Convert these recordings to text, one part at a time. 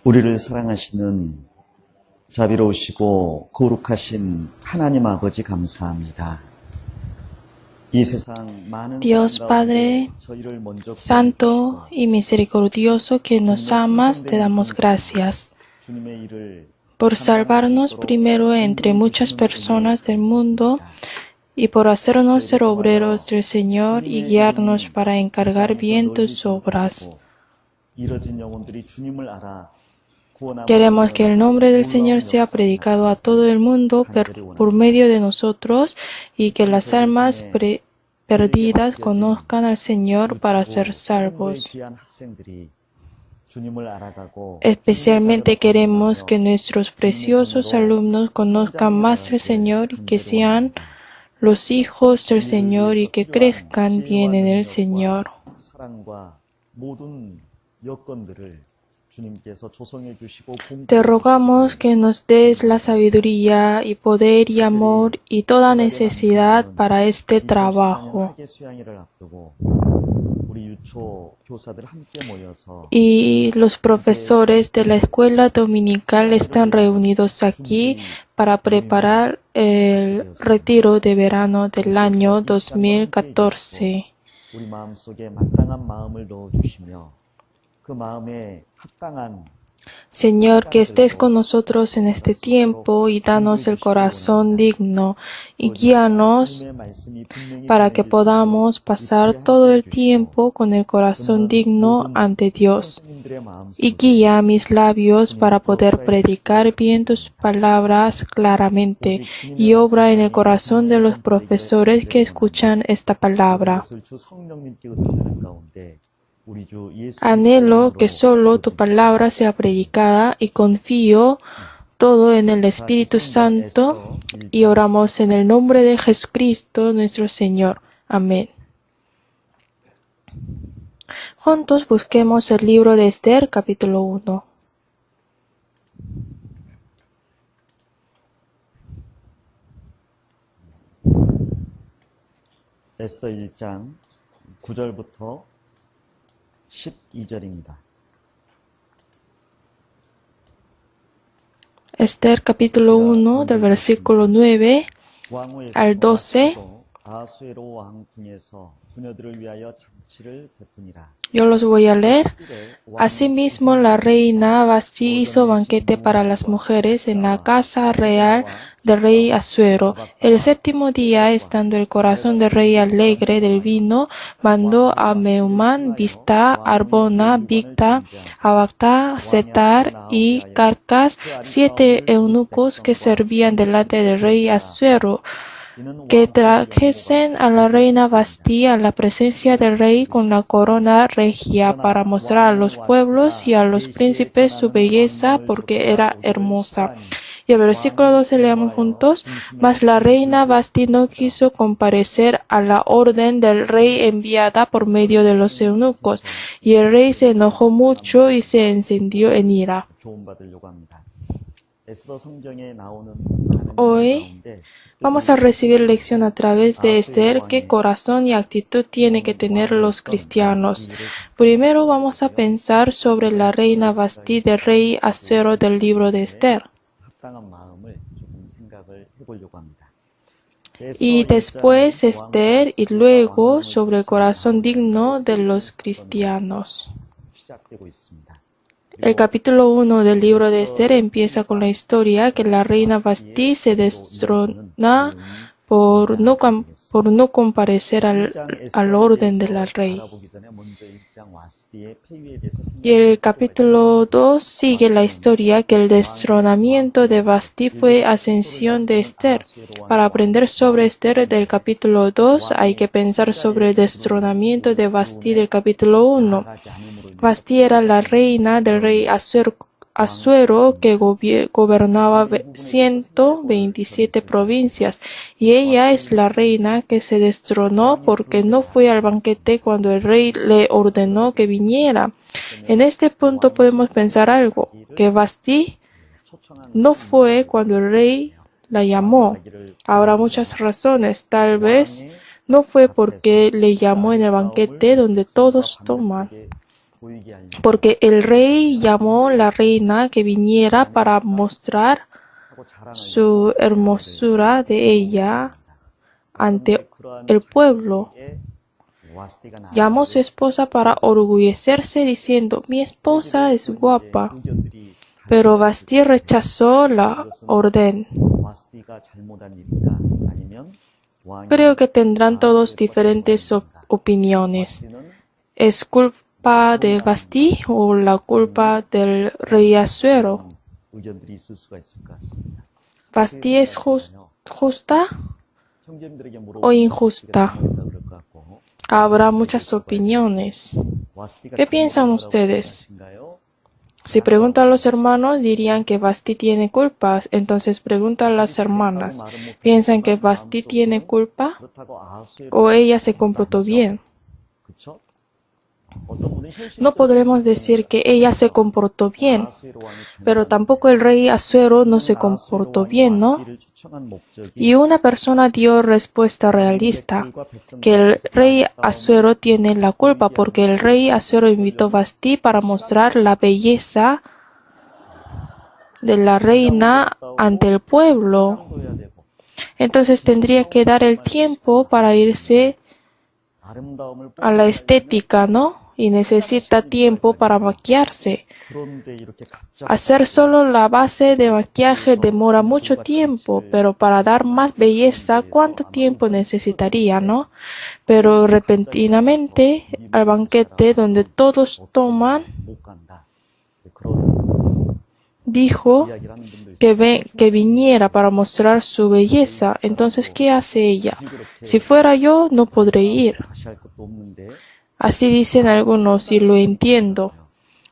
우리를 사랑하시는 자비로우시고 거룩하신 하나님 아버지 감사합니다. 이 세상 많은 Dios Padre Santo y misericordioso que nos amas, te damos gracias por salvarnos primero entre muchas personas del mundo y por hacernos ser obreros del Señor y guiarnos para encargar bien tus obras. Queremos que el nombre del Señor sea predicado a todo el mundo por medio de nosotros y que las almas perdidas conozcan al Señor para ser salvos. Especialmente queremos que nuestros preciosos alumnos conozcan más al Señor y que sean los hijos del Señor y que crezcan bien en el Señor. Te rogamos que nos des la sabiduría y poder y amor y toda necesidad para este trabajo. Y los profesores de la escuela dominical están reunidos aquí para preparar el retiro de verano del año 2014. Señor, que estés con nosotros en este tiempo y danos el corazón digno y guíanos para que podamos pasar todo el tiempo con el corazón digno ante Dios. Y guía mis labios para poder predicar bien tus palabras claramente y obra en el corazón de los profesores que escuchan esta palabra. Anhelo que solo tu palabra sea predicada y confío todo en el Espíritu Santo y oramos en el nombre de Jesucristo nuestro Señor. Amén. Juntos busquemos el libro de Esther, capítulo 1. 에스더 1장 9절부터 12절입니다. Esther capítulo 1 del versículo 9 al 12. Yo los voy a leer. Asimismo, la reina Vasti hizo banquete para las mujeres en la casa real del rey Asuero. El séptimo día, estando el corazón del rey alegre del vino, mandó a Meumán, Bizta, Arbona, Bigta, Abagta, Setar y Carcas, 7 eunucos que servían delante del rey Asuero, que trajesen a la reina Vasti a la presencia del rey con la corona regia para mostrar a los pueblos y a los príncipes su belleza porque era hermosa. Y el versículo 12 leamos juntos. Mas la reina Vasti no quiso comparecer a la orden del rey enviada por medio de los eunucos, y el rey se enojó mucho y se encendió en ira. Hoy vamos a recibir lección a través de Esther qué corazón y actitud tienen que tener los cristianos. Primero vamos a pensar sobre la reina Vasti del rey Asuero del libro de Esther. Y después Esther y luego sobre el corazón digno de los cristianos. El capítulo 1 del libro de Esther empieza con la historia que la reina Vasti se destrona por no comparecer al orden del rey. Y el capítulo 2 sigue la historia que el destronamiento de Vasti fue ascensión de Esther. Para aprender sobre Esther del capítulo 2 hay que pensar sobre el destronamiento de Vasti del capítulo 1. Vasti era la reina del rey Asuero que gobernaba 127 provincias, y ella es la reina que se destronó porque no fue al banquete cuando el rey le ordenó que viniera. En este punto podemos pensar algo, que Vasti no fue cuando el rey la llamó. Habrá muchas razones, tal vez no fue porque le llamó en el banquete donde todos toman. 보이게 하려고 porque el rey llamó a la reina que viniera para mostrar 하고 자랑하려고 su hermosura de ella ante el pueblo. 와스티가 나아가고 Llamó a su esposa para orgullecerse diciendo, mi esposa es guapa. 의견들이 Pero Basti rechazó la orden. 와스티가 잘못한 일인가 아니면 왕이 Creo que tendrán todos diferentes opiniones. 와스티는 ¿Es culpa de Basti o la culpa del rey Asuero? 의견들이 있을 수가 있을 것 같습니다. ¿Basti es justa 형제님들에게 o injusta? 물어보겠다 그럴 것 같고 Habrá muchas opiniones. 와스티가 ¿Qué piensan 잘못한 거라고 ustedes? 생각하신가요? Si pregunto a los hermanos, dirían que Basti tiene culpas. Entonces pregunto a las hermanas, ¿piensan que Basti tiene culpa 그렇다고 아하수에로 o ella se comportó bien? 그쵸? 어떤 분은 No podremos decir que ella se comportó bien, 아하수에로 왕이 pero tampoco el rey Asuero no se comportó bien, ¿no? 와스티를 초청한 목적이 Y una persona dio respuesta realista, 백성들과 백성 que el rey Asuero tiene la culpa porque el rey Asuero invitó a Basti para mostrar la belleza de la reina ante el pueblo. 둬야 되고 Entonces tendría que dar el tiempo para irse 아름다움을 a la estética, ¿no? Y necesita tiempo para maquillarse. 그런데 이렇게 갑자기 Hacer solo la base de maquillaje demora mucho tiempo, pero para dar más belleza, ¿cuánto tiempo necesitaría, no? Pero repentinamente, al banquete donde todos toman, 못 간다. 그런 dijo 이야기를 하는 분도 있어요. que viniera para mostrar su belleza. Entonces, ¿qué hace ella? Si fuera yo, no podré ir. 다시 할 것도 없는데 Así dicen algunos y lo entiendo.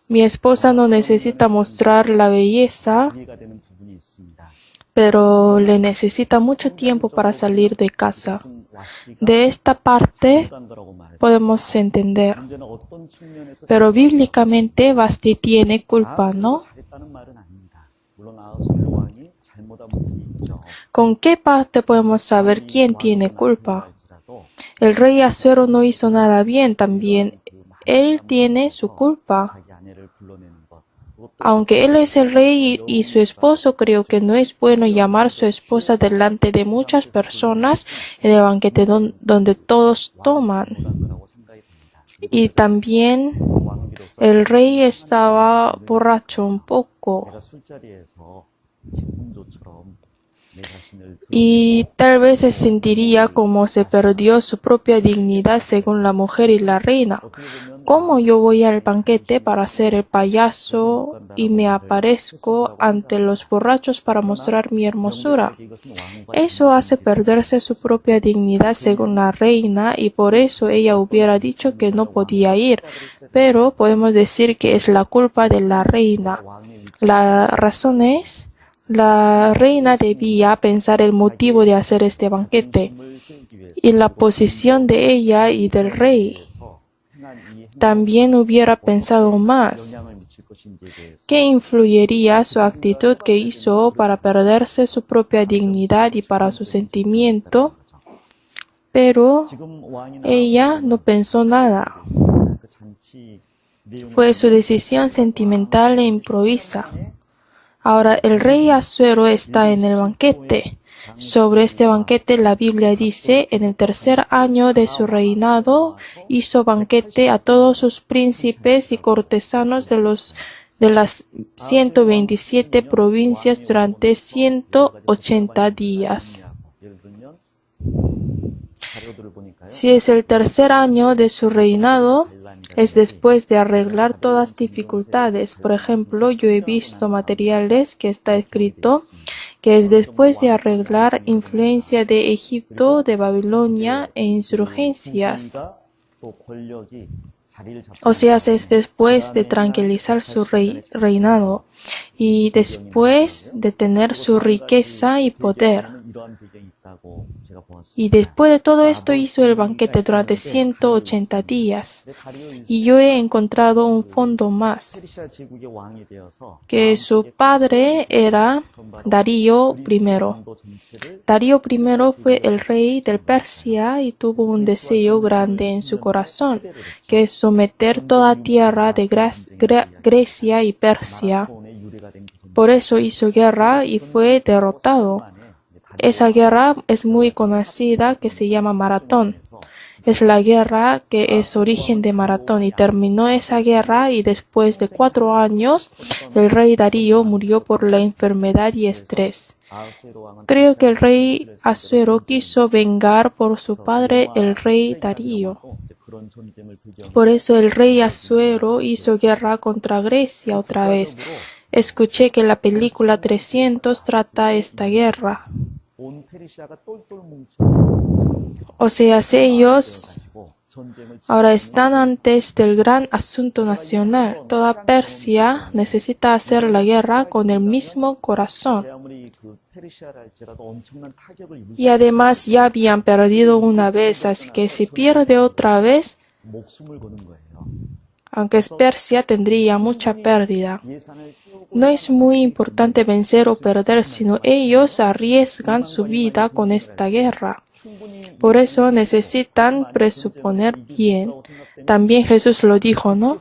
Mi esposa no necesita mostrar la belleza, 이해가 되는 부분이 있습니다. pero le necesita mucho tiempo para salir de casa. 무슨 와스티가 De esta parte 간 거라고 말해요. podemos entender. 문제는 어떤 측면에서 Pero bíblicamente Basti tiene culpa, ¿no? 잘했다는 말은 아닙니다. 물론 아하수엘 왕이 잘못한 부분이 있죠. ¿Con qué parte podemos saber quién tiene culpa? 할지라도 El rey Asuero no hizo nada bien, también él tiene su culpa. 자기 아내를 불러내는 것 그것도 Aunque él es el rey y su esposo, creo que no es bueno llamar a su esposa delante de muchas personas en el banquete donde todos toman. 잘못한 거라고 생각이 됩니다. Y también 왕비로서 el rey estaba borracho un poco. 내가 술자리에서 기쁨조처럼 내 자신을 Y tal vez se sentiría como se perdió su propia dignidad según la mujer y la reina. 어떻게 보면 ¿Cómo yo voy al banquete para ser el payaso y me aparezco ante los borrachos para mostrar mi hermosura? 이것은 왕과 Eso hace perderse su propia dignidad según la reina y por eso ella hubiera dicho que no podía ir. Pero podemos decir que es la culpa de la reina. 왕의 La razón es, la reina debía pensar el motivo de hacer este banquete 힘을 세우기 위해서 y la posición de ella y del rey. 행한 이 También hubiera pensado más. 영향을 미칠 것인지에 대해서 ¿Qué influiría su actitud que hizo para perderse su propia dignidad y para su sentimiento? Pero 지금 왕이 ella no pensó nada. 그 잔치 내용을 Fue su decisión sentimental e improvisa. Ahora el rey Asuero está en el banquete. Sobre este banquete la Biblia dice, en el tercer año de su reinado hizo banquete a todos sus príncipes y cortesanos de las 127 provincias durante 180 días. 예를 들면 자료들을 보니까요. Si es el tercer año de su reinado, es después de arreglar todas dificultades. Por ejemplo, yo he visto materiales que está escrito que es después de arreglar influencia de Egipto, de Babilonia e insurgencias. 또 권력이 자리를 잡고 O sea, es después de tranquilizar su reinado y después de tener su riqueza y poder. 이러한 배경이 있다고 제가 Y después de todo esto hizo el banquete durante 180 días. Y yo he encontrado un fondo más, que su padre era Darío I. Darío I fue el rey de Persia y tuvo un deseo grande en su corazón, que es someter toda tierra de Grecia y Persia. Por eso hizo guerra y fue derrotado. Esa guerra es muy conocida, que se llama Maratón. Es la guerra que es origen de Maratón, y terminó esa guerra y después de 4 años el rey Darío murió por la enfermedad y estrés. Creo que el rey Asuero quiso vengar por su padre, el rey Darío. Por eso el rey Asuero hizo guerra contra Grecia otra vez. Escuché que la película 300 trata esta guerra. O sea, ellos ahora están antes del gran asunto nacional. Toda Persia necesita hacer la guerra con el mismo corazón. Y además ya habían perdido una vez, así que si pierde otra vez, aunque es Persia, tendría mucha pérdida. No es muy importante vencer o perder, sino ellos arriesgan su vida con esta guerra. Por eso necesitan presuponer bien. También Jesús lo dijo, ¿no?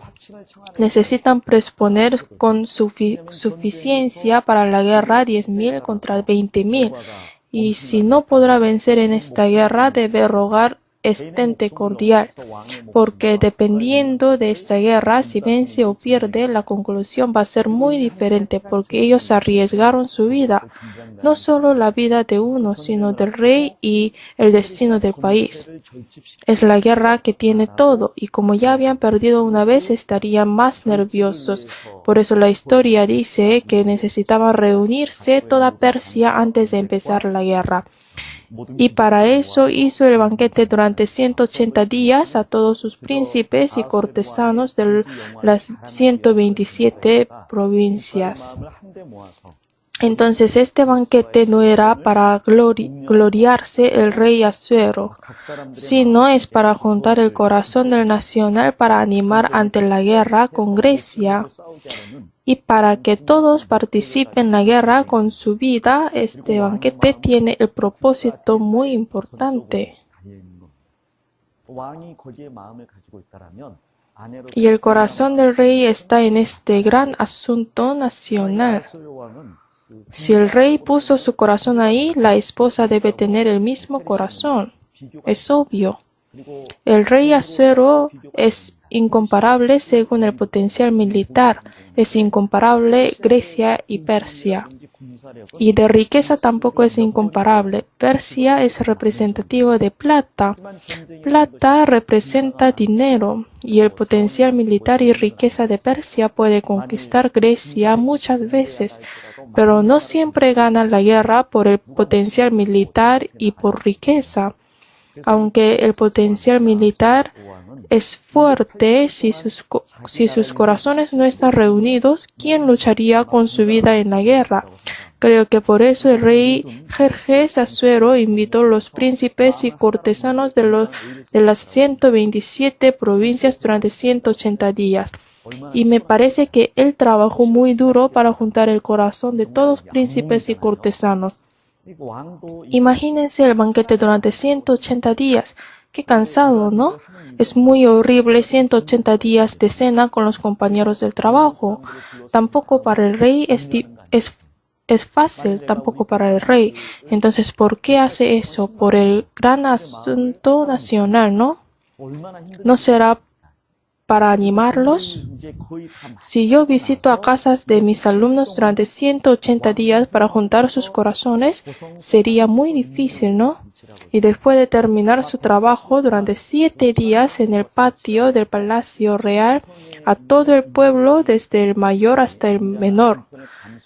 Necesitan presuponer con suficiencia para la guerra 10.000 contra 20.000. Y si no podrá vencer en esta guerra, debe rogar estente cordial, porque dependiendo de esta guerra, si vence o pierde, la conclusión va a ser muy diferente, porque ellos arriesgaron su vida, no solo la vida de uno, sino del rey y el destino del país. Es la guerra que tiene todo, y como ya habían perdido una vez, estarían más nerviosos. Por eso la historia dice que necesitaban reunirse toda Persia antes de empezar la guerra. Y para eso hizo el banquete durante 180 días a todos sus príncipes y cortesanos de las 127 provincias. Entonces este banquete no era para gloriarse el rey Asuero, sino es para juntar el corazón del nacional para animar ante la guerra con Grecia. Y para que todos participen en la guerra con su vida, este banquete tiene el propósito muy importante. Y el corazón del rey está en este gran asunto nacional. Si el rey puso su corazón ahí, la esposa debe tener el mismo corazón. Es obvio. El rey Asuero es incomparable según el potencial militar. Es incomparable Grecia y Persia. Y de riqueza tampoco es incomparable. Persia es representativo de plata. Plata representa dinero. Y el potencial militar y riqueza de Persia puede conquistar Grecia muchas veces. Pero no siempre gana la guerra por el potencial militar y por riqueza. Aunque el potencial militar es fuerte, si sus corazones no están reunidos, ¿quién lucharía con su vida en la guerra? Creo que por eso el rey Jerjes Asuero invitó a los príncipes y cortesanos de las 127 provincias durante 180 días. Y me parece que él trabajó muy duro para juntar el corazón de todos los príncipes y cortesanos. Imagínense el banquete durante 180 días. Qué cansado, ¿no? Es muy horrible 180 días de cena con los compañeros del trabajo. Tampoco para el rey es fácil, tampoco para el rey. Entonces, ¿por qué hace eso? Por el gran asunto nacional, ¿no? ¿No será para animarlos? Si yo visito a casas de mis alumnos durante 180 días para juntar sus corazones, sería muy difícil, ¿no? Y después de terminar su trabajo durante 7 días en el patio del Palacio Real, a todo el pueblo, desde el mayor hasta el menor,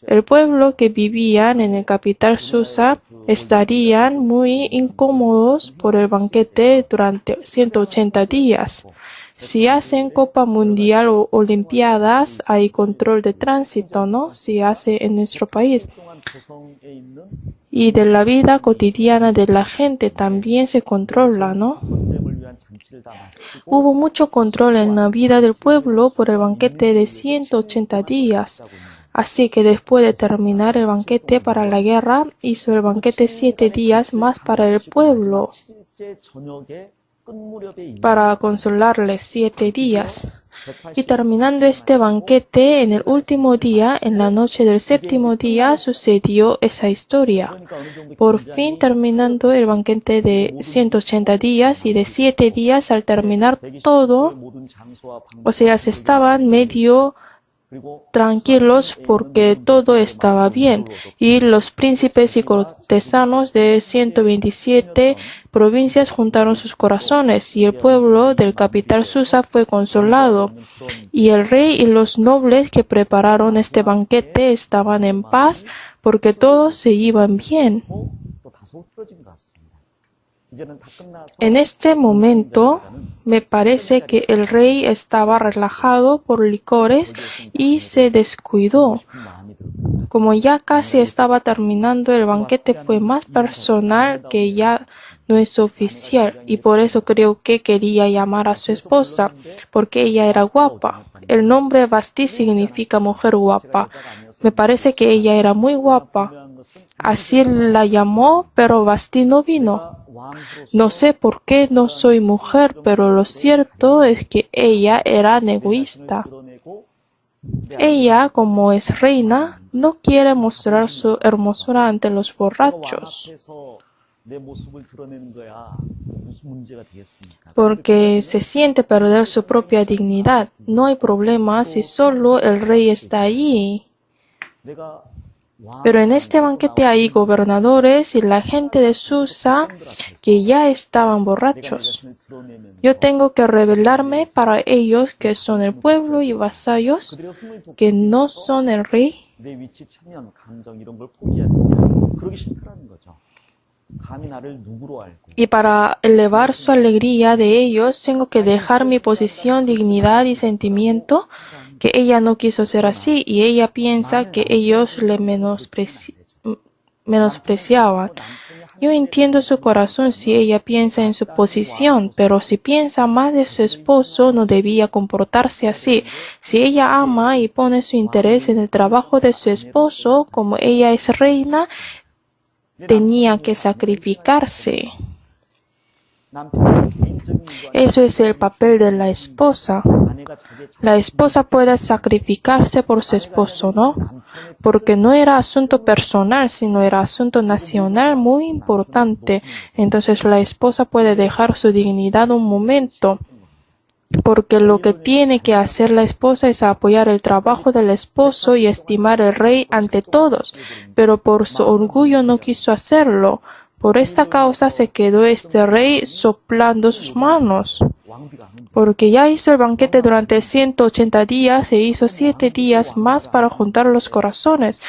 el pueblo que vivían en el capital Susa, estarían muy incómodos por el banquete durante 180 días. Si hacen Copa Mundial o Olimpiadas, hay control de tránsito, ¿no? Si hace en nuestro país. y de la vida cotidiana de la gente también se controla, ¿no? 전쟁을 위한 잔치를 다 마치고 Hubo mucho control en la vida del pueblo por el banquete de 180 días. Así que después de terminar el banquete para la guerra, hizo el banquete 7 días más para el pueblo, 실제 저녁에 끝 무렵에 para consolarles 7 días. Y terminando este banquete, en el último día, en la noche del séptimo día, sucedió esa historia. Por fin terminando el banquete de 180 días y de 7 días, al terminar todo, 모든 장소와 방 o sea, se estaban medio 그리고 tranquilos porque todo estaba bien, y los príncipes y cortesanos de 127 provincias juntaron sus corazones, y el pueblo del capital Susa fue consolado, y el rey y los nobles que prepararon este banquete estaban en paz porque todos se iban bien. 또 다소 흐트러진 것 같습니다. 이제는 다 끝나서 En este momento, me parece que el rey estaba relajado por licores y se descuidó. 마음이 들었다. Como ya casi estaba terminando, el banquete fue más personal que ya no es oficial, y por eso creo que quería llamar a su esposa, porque ella era guapa. El nombre Vasti significa mujer guapa. Me parece que ella era muy guapa. Así la llamó, pero Vasti no vino. No sé por qué no soy mujer, pero lo cierto es que ella era egoísta. Ella, como es reina, no quiere mostrar su hermosura ante los borrachos, 앞에서 내 모습을 드러내는 거야. 무슨 문제가 되겠습니까? porque se siente perder su propia dignidad. No hay problema si solo el rey está allí. 내가 Pero en este banquete hay gobernadores y la gente de Susa que ya estaban borrachos. 자신을 드러내면 Yo tengo que revelarme para ellos que son el pueblo y vasallos, 그들의 흥을 돋 que no son el rey. 내 위치, 체면, 감정 이런 걸 포기해야 된다. 그러기 싫다라는 거죠. 감히 나를 누구로 알고 Y para elevar su alegría de ellos, tengo que dejar mi posición, dignidad y sentimiento, que ella no quiso ser así, y ella piensa que ellos le menospreciaban. Yo entiendo su corazón si ella piensa en su posición, pero si piensa más de su esposo, no debía comportarse así. Si ella ama y pone su interés en el trabajo de su esposo, como ella es reina, tenía que sacrificarse. 남편의 개인적인 일과 Eso es el papel de la esposa. 아내가 자기의 La esposa puede sacrificarse por su esposo, ¿no? Porque no era asunto personal, sino era asunto nacional muy importante. Entonces la esposa puede dejar su dignidad un momento, porque lo que tiene que hacer la esposa es apoyar el trabajo del esposo y estimar al rey ante todos, pero por su orgullo no quiso hacerlo. Por esta causa se quedó este rey soplando sus manos, 왕비가 하는 porque ya hizo el banquete durante 180 días e hizo 7 días más para juntar los corazones,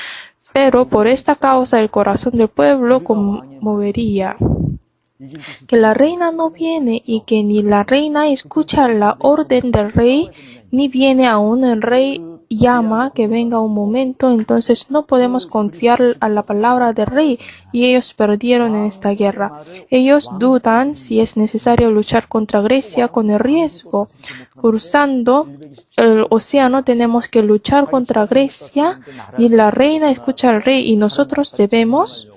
pero por esta causa el corazón del pueblo conmovería. Que la reina no viene y que ni la reina escucha la orden del rey, ni viene aún el rey llama que venga un momento, entonces no podemos confiar a la palabra del rey, y ellos perdieron en esta guerra. Ellos dudan si es necesario luchar contra Grecia con el riesgo. Cruzando el océano tenemos que luchar contra Grecia, ni la reina escucha al rey y nosotros debemos.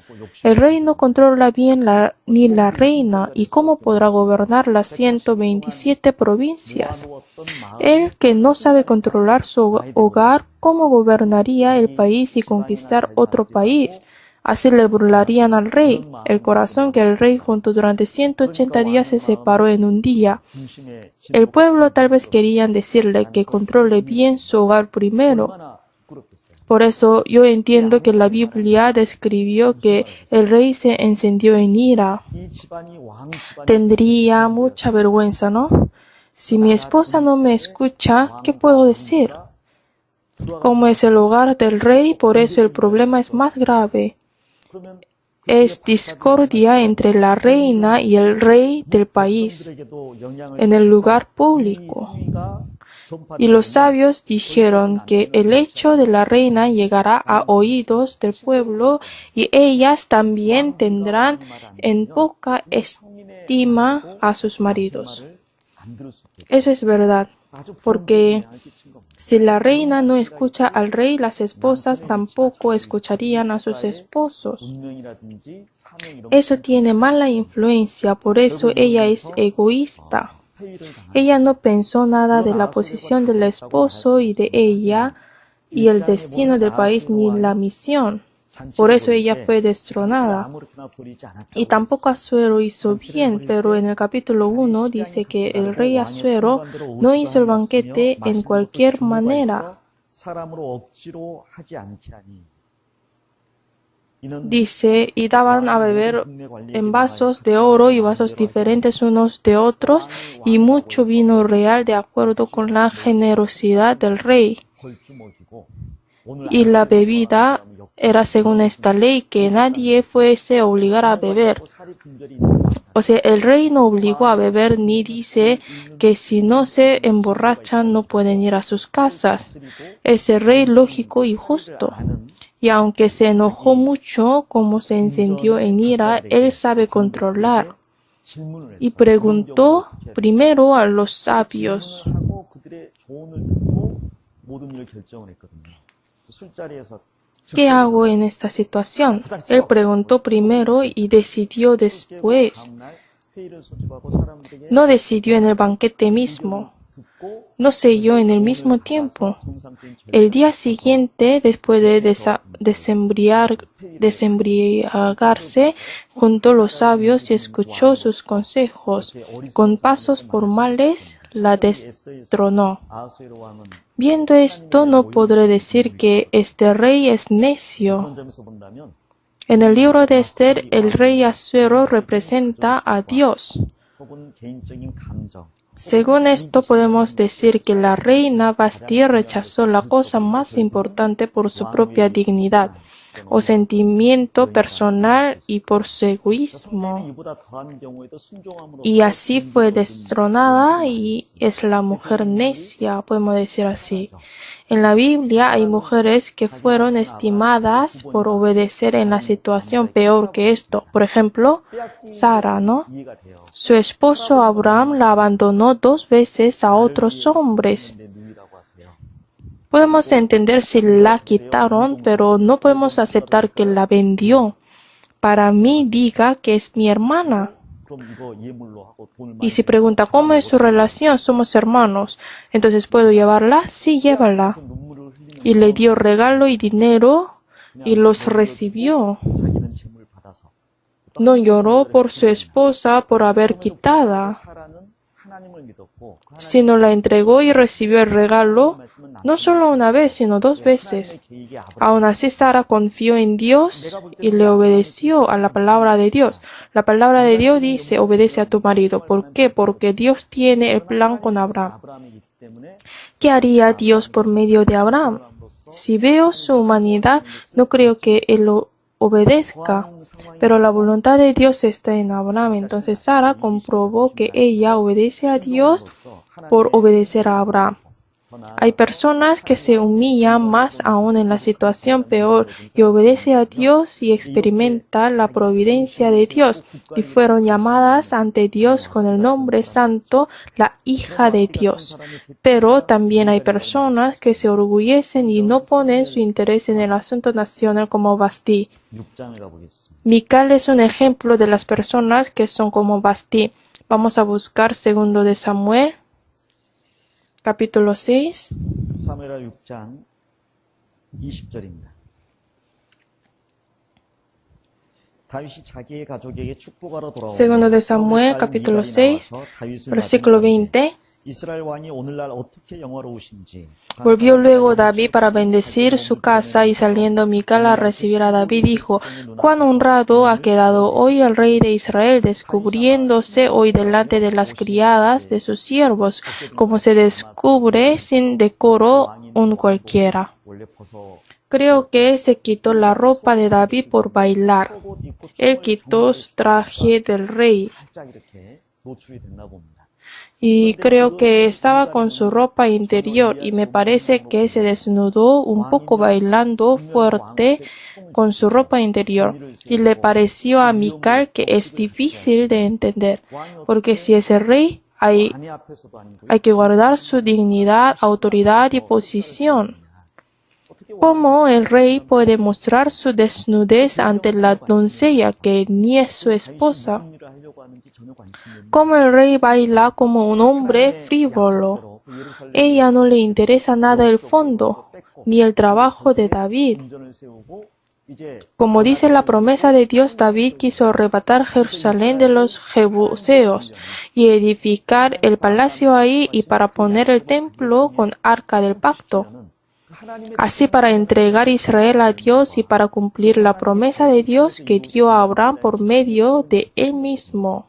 El rey no controla bien ni la reina, y cómo podrá gobernar las 127 provincias. Él que no sabe controlar su hogar, ¿cómo gobernaría el país y conquistar otro país? Así le burlarían al rey. El corazón que el rey juntó durante 180 días se separó en un día. 중심에 El pueblo tal vez querían decirle que controle bien su hogar primero. 얼마나 부끄럽겠어요. Por eso yo entiendo que la Biblia describió que el rey se encendió en ira. 이 집안이 왕 집안이 Tendría mucha vergüenza, ¿no? Si mi esposa no me escucha, ¿qué puedo decir? Como es el hogar del rey, por eso el problema es más grave. 그러면 Es discordia entre la reina y el rey del país 그들에게도 영향을 en el lugar público. 행위가 Y los sabios dijeron que el hecho de la reina llegará a oídos del pueblo y ellas también tendrán en poca estima a sus maridos. Eso es verdad, porque si la reina no escucha al rey, las esposas tampoco escucharían a sus esposos. Eso tiene mala influencia, por eso ella es egoísta. Ella no pensó nada de la posición del esposo y de ella y el destino del país ni la misión. Por eso ella fue destronada. Y tampoco Asuero hizo bien, pero en el capítulo 1 dice que el rey Asuero no hizo el banquete en cualquier manera. Dice, y daban a beber en vasos de oro y vasos diferentes unos de otros, y mucho vino real de acuerdo con la generosidad del rey. Y la bebida era según esta ley, que nadie fuese a obligar a beber. O sea, el rey no obligó a beber ni dice que si no se emborrachan no pueden ir a sus casas. Es el rey lógico y justo. Y aunque se enojó mucho, como se encendió en ira, él sabe controlar. Y preguntó primero a los sabios. ¿Qué hago en esta situación? Él preguntó primero y decidió después. No decidió en el banquete mismo. No selló en el mismo tiempo. El día siguiente, después de desembriagarse, juntó los sabios y escuchó sus consejos. Con pasos formales la destronó. Viendo esto, no podré decir que este rey es necio. En el libro de Esther, el rey Asuero representa a Dios. Según esto, podemos decir que la reina Vasti rechazó la cosa más importante por su propia dignidad o sentimiento personal y por su egoísmo. Y así fue destronada y es la mujer necia, podemos decir así. En la Biblia hay mujeres que fueron estimadas por obedecer en la situación peor que esto. Por ejemplo, Sara, ¿no? Su esposo Abraham la abandonó 2 veces a otros hombres. Podemos entender si la quitaron, pero no podemos aceptar que la vendió. Para mí, diga que es mi hermana. Y si pregunta, ¿cómo es su relación? Somos hermanos. Entonces, ¿puedo llevarla? Sí, llévala. Y le dio regalo y dinero y los recibió. No lloró por su esposa por haber quitada, sino la entregó y recibió el regalo no solo una vez, sino 2 veces. Aún así, Sara confió en Dios y le obedeció a la palabra de Dios. La palabra de Dios dice, obedece a tu marido. ¿Por qué? Porque Dios tiene el plan con Abraham. ¿Qué haría Dios por medio de Abraham? Si veo su humanidad, no creo que él lo obedezca, pero la voluntad de Dios está en Abraham. Entonces Sara comprobó que ella obedece a Dios por obedecer a Abraham. Hay personas que se humillan más aún en la situación peor y obedecen a Dios y experimentan la providencia de Dios y fueron llamadas ante Dios con el nombre santo, la hija de Dios. Pero también hay personas que se orgullecen y no ponen su interés en el asunto nacional como Vasti. Mical es un ejemplo de las personas que son como Vasti. Vamos a buscar 2 de Samuel. capítulo 6. 사무엘하 6장 20절입니다. 다윗이 자기의 가족에게 축복하러 돌아오고 Segundo de Samuel, capítulo 6, versículo 20. 이스라엘 왕이 오늘날 어떻게 영화로우신지 Volvió luego David para bendecir su casa y saliendo Mical a recibir a David dijo, cuán honrado ha quedado hoy el rey de Israel descubriéndose hoy delante de las criadas de sus siervos, como se descubre sin decoro un cualquiera. Creo que se quitó la ropa de David por bailar. Él quitó su traje del rey. 살짝 이렇게 노출이 됐나 봅니다. y creo que estaba con su ropa interior y me parece que se desnudó un poco bailando fuerte con su ropa interior. Y le pareció a Mical que es difícil de entender, porque si es el rey, hay que guardar su dignidad, autoridad y posición. ¿Cómo el rey puede mostrar su desnudez ante la doncella que ni es su esposa? ¿Cómo el rey baila como un hombre frívolo? Ella no le interesa nada el fondo, ni el trabajo de David. Como dice la promesa de Dios, David quiso arrebatar Jerusalén de los jebuseos y edificar el palacio ahí y para poner el templo con arca del pacto. Así para entregar Israel a Dios y para cumplir la promesa de Dios que dio a Abraham por medio de él mismo.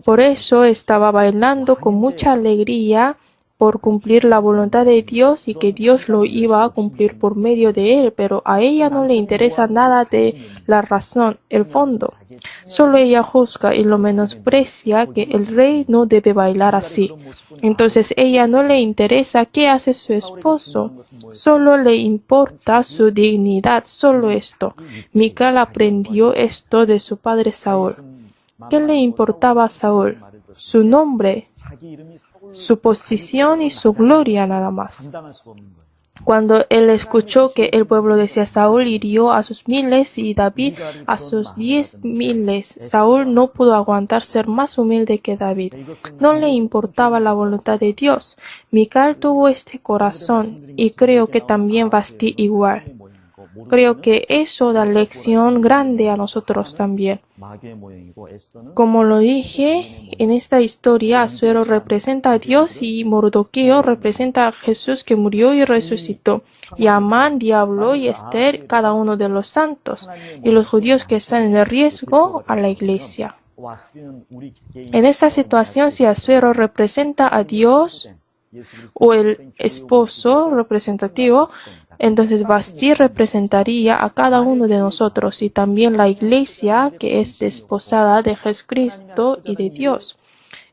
Por eso estaba bailando con mucha alegría por cumplir la voluntad de Dios y que Dios lo iba a cumplir por medio de él, pero a ella no le interesa nada de la razón, el fondo. Solo ella juzga y lo menosprecia que el rey no debe bailar así. Entonces ella no le interesa qué hace su esposo, solo le importa su dignidad, solo esto. Mical aprendió esto de su padre Saúl. ¿Qué le importaba a Saúl? Su nombre, su posición y su gloria nada más. Cuando él escuchó que el pueblo decía Saúl hirió a sus miles y David a sus 10,000, Saúl no pudo aguantar ser más humilde que David. No le importaba la voluntad de Dios. Mical tuvo este corazón y creo que también Vasti igual. Creo que eso da lección grande a nosotros también. Como lo dije, en esta historia Asuero representa a Dios y Mardoqueo representa a Jesús que murió y resucitó. Y Amán, diablo y Esther, cada uno de los santos. Y los judíos que están en el riesgo a la iglesia. En esta situación, si Asuero representa a Dios o el esposo representativo, entonces Vasti representaría a cada uno de nosotros y también la iglesia que es desposada de Jesucristo y de Dios.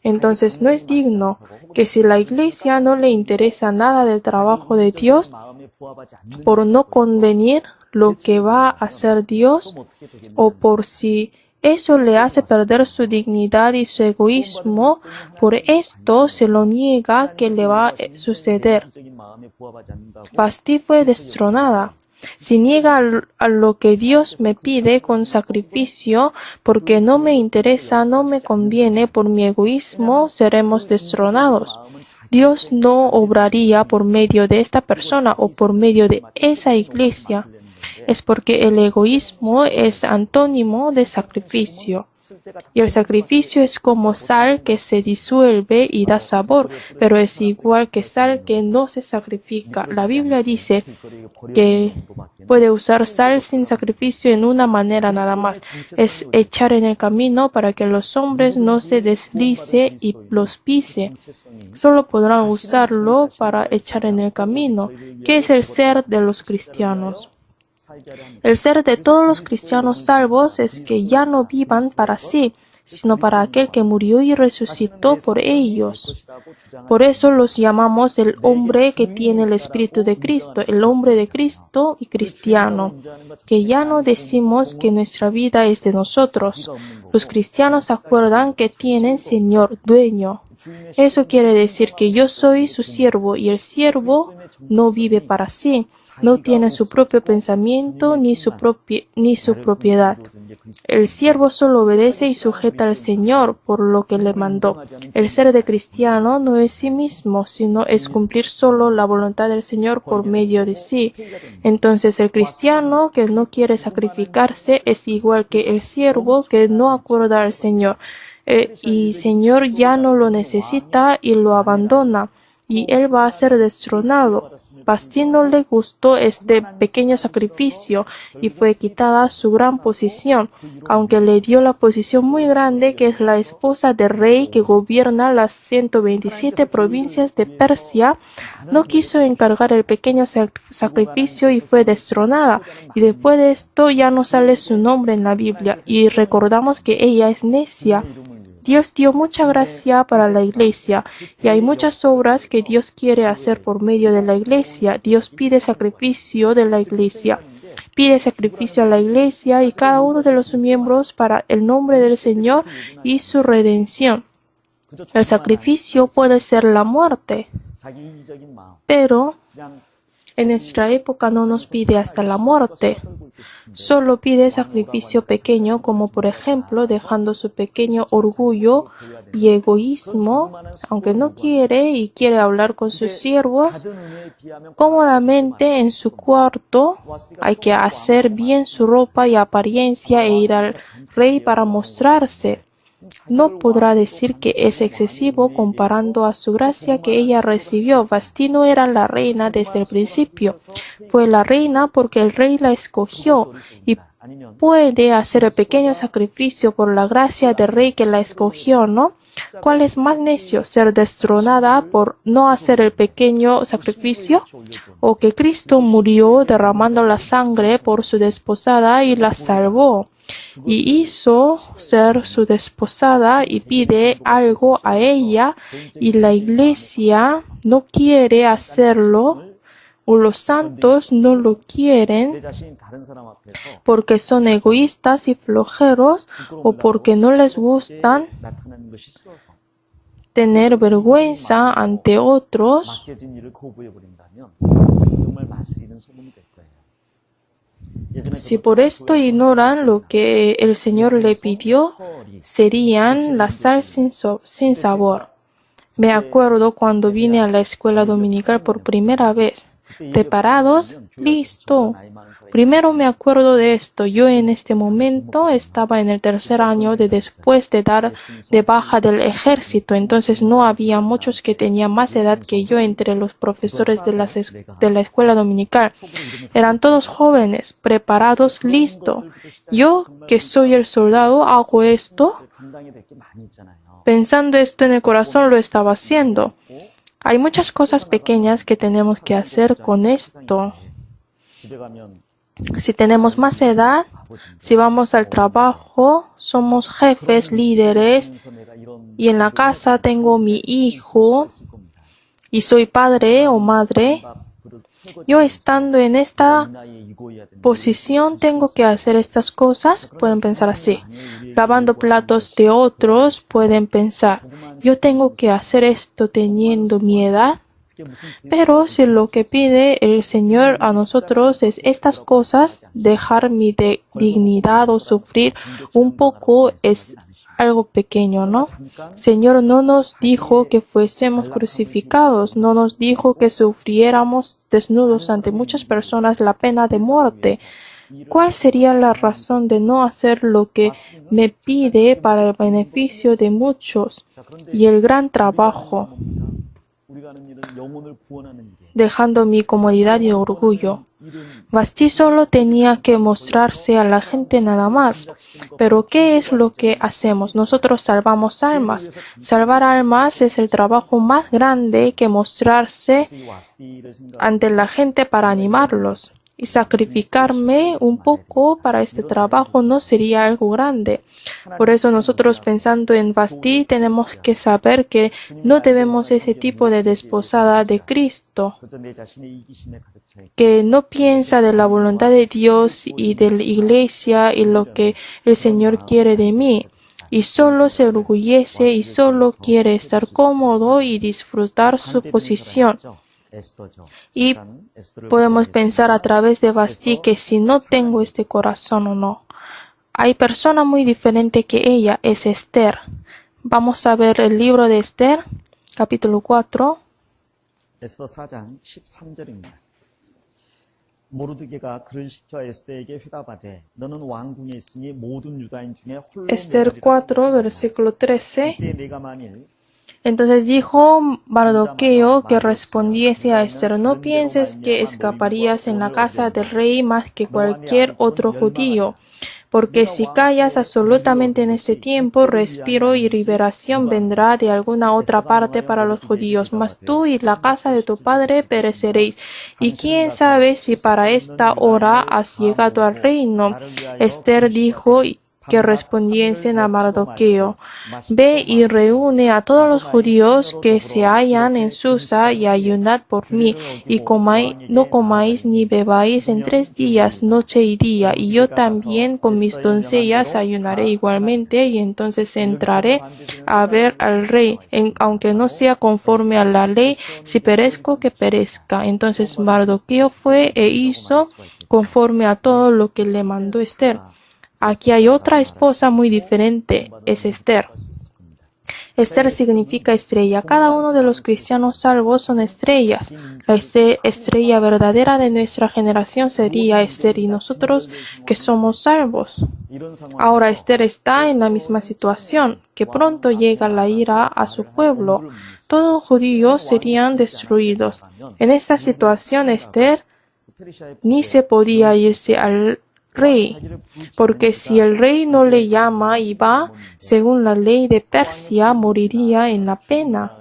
Entonces no es digno que si la iglesia no le interesa nada del trabajo de Dios, por no convenir lo que va a hacer Dios o por si eso le hace perder su dignidad y su egoísmo, por esto se lo niega que le va a suceder. Vasti fue destronada. Si niega a lo que Dios me pide con sacrificio, porque no me interesa, no me conviene, por mi egoísmo, seremos destronados. Dios no obraría por medio de esta persona o por medio de esa iglesia. Es porque el egoísmo es antónimo de sacrificio. Y el sacrificio es como sal que se disuelve y da sabor, pero es igual que sal que no se sacrifica. La Biblia dice que puede usar sal sin sacrificio en una manera nada más. Es echar en el camino para que los hombres no se deslice y los pise. Solo podrán usarlo para echar en el camino. ¿Qué es el ser de los cristianos? El ser de todos los cristianos salvos es que ya no vivan para sí, sino para aquel que murió y resucitó por ellos. Por eso los llamamos el hombre que tiene el Espíritu de Cristo, el hombre de Cristo y cristiano, que ya no decimos que nuestra vida es de nosotros. Los cristianos acuerdan que tienen Señor, dueño. Eso quiere decir que yo soy su siervo y el siervo no vive para sí. No tiene su propio pensamiento ni su propiedad. El siervo solo obedece y sujeta al Señor por lo que le mandó. El ser de cristiano no es sí mismo, sino es cumplir solo la voluntad del Señor por medio de sí. Entonces el cristiano que no quiere sacrificarse es igual que el siervo que no acuerda al Señor. Y Señor ya no lo necesita y lo abandona, y él va a ser destronado. Vasti no le gustó este pequeño sacrificio y fue quitada su gran posición, aunque le dio la posición muy grande que es la esposa del rey que gobierna las 127 provincias de Persia. No quiso encargar el pequeño sacrificio y fue destronada. Y después de esto ya no sale su nombre en la Biblia y recordamos que ella es necia. Dios dio mucha gracia para la iglesia y hay muchas obras que Dios quiere hacer por medio de la iglesia. Dios pide sacrificio de la iglesia. Pide sacrificio a la iglesia y cada uno de los miembros para el nombre del Señor y su redención. El sacrificio puede ser la muerte, pero en nuestra época no nos pide hasta la muerte. Solo pide sacrificio pequeño, como por ejemplo dejando su pequeño orgullo y egoísmo, aunque no quiere y quiere hablar con sus siervos cómodamente en su cuarto. Hay que hacer bien su ropa y apariencia e ir al rey para mostrarse. No podrá decir que es excesivo comparando a su gracia que ella recibió. Vasti no era la reina desde el principio. Fue la reina porque el rey la escogió y puede hacer el pequeño sacrificio por la gracia del rey que la escogió, ¿no? ¿Cuál es más necio? ¿Ser destronada por no hacer el pequeño sacrificio? ¿O que Cristo murió derramando la sangre por su desposada y la salvó? Y hizo ser su desposada y pide algo a ella y la iglesia no quiere hacerlo o los santos no lo quieren porque son egoístas y flojeros o porque no les gustan tener vergüenza ante otros. Si por esto ignoran lo que el Señor le pidió, serían la sal sin sabor. Me acuerdo cuando vine a la escuela dominical por primera vez. ¿Preparados? ¡Listo! Primero me acuerdo de esto. Yo en este momento estaba en el tercer año después de dar de baja del ejército. Entonces no había muchos que tenían más edad que yo entre los profesores de la escuela dominical. Eran todos jóvenes, preparados, listo. Yo, que soy el soldado, hago esto. Pensando esto en el corazón, lo estaba haciendo. Hay muchas cosas pequeñas que tenemos que hacer con esto. Si tenemos más edad, si vamos al trabajo, somos jefes, líderes, y en la casa tengo mi hijo, y soy padre o madre, yo estando en esta posición tengo que hacer estas cosas, pueden pensar así. Lavando platos de otros, pueden pensar, yo tengo que hacer esto teniendo mi edad. Pero si lo que pide el Señor a nosotros es estas cosas, dejar mi dignidad o sufrir un poco es algo pequeño, ¿no? Señor no nos dijo que fuésemos crucificados, no nos dijo que sufriéramos desnudos ante muchas personas la pena de muerte. ¿Cuál sería la razón de no hacer lo que me pide para el beneficio de muchos y el gran trabajo? Dejando mi comodidad y orgullo. Vasti solo tenía que mostrarse a la gente nada más. Pero ¿qué es lo que hacemos? Nosotros salvamos almas. Salvar almas es el trabajo más grande que mostrarse ante la gente para animarlos. Y sacrificarme un poco para este trabajo no sería algo grande. Por eso nosotros pensando en Vasti tenemos que saber que no debemos ese tipo de desposada de Cristo, que no piensa de la voluntad de Dios y de la iglesia y lo que el Señor quiere de mí. Y solo se orgullece y solo quiere estar cómodo y disfrutar su posición. Y podemos pensar a través de Vasti que si no tengo este corazón o no. Hay persona muy diferente que ella, es Esther. Vamos a ver el libro de Esther, capítulo 4. 에스더 4장 13절입니다. 모르드게가 그를 시켜 에스더에게 회답하되 너는 왕궁에 있으니 모든 유다인 중에 홀로 Esther 4, versículo 13. 그때 내가 만일 Entonces dijo Mardoqueo que respondiese a Esther, no pienses que escaparías en la casa del rey más que cualquier otro judío, porque si callas absolutamente en este tiempo, respiro y liberación vendrá de alguna otra parte para los judíos, mas tú y la casa de tu padre pereceréis. Y quién sabe si para esta hora has llegado al reino. Esther dijo, que respondiesen a Mardoqueo: Ve y reúne a todos los judíos que se hallan en Susa y ayunad por mí, y no comáis ni bebáis en 3 días, noche y día, y yo también con mis doncellas ayunaré igualmente, y entonces entraré a ver al rey, aunque no sea conforme a la ley, si perezco, que perezca. Entonces Mardoqueo fue e hizo conforme a todo lo que le mandó Esther. Aquí hay otra esposa muy diferente, es Esther. Esther significa estrella. Cada uno de los cristianos salvos son estrellas. La estrella verdadera de nuestra generación sería Esther y nosotros que somos salvos. Ahora Esther está en la misma situación, que pronto llega la ira a su pueblo. Todos los judíos serían destruidos. En esta situación Esther ni se podía irse al rey, porque si el rey no le llama y va, según la ley de Persia, moriría en la pena.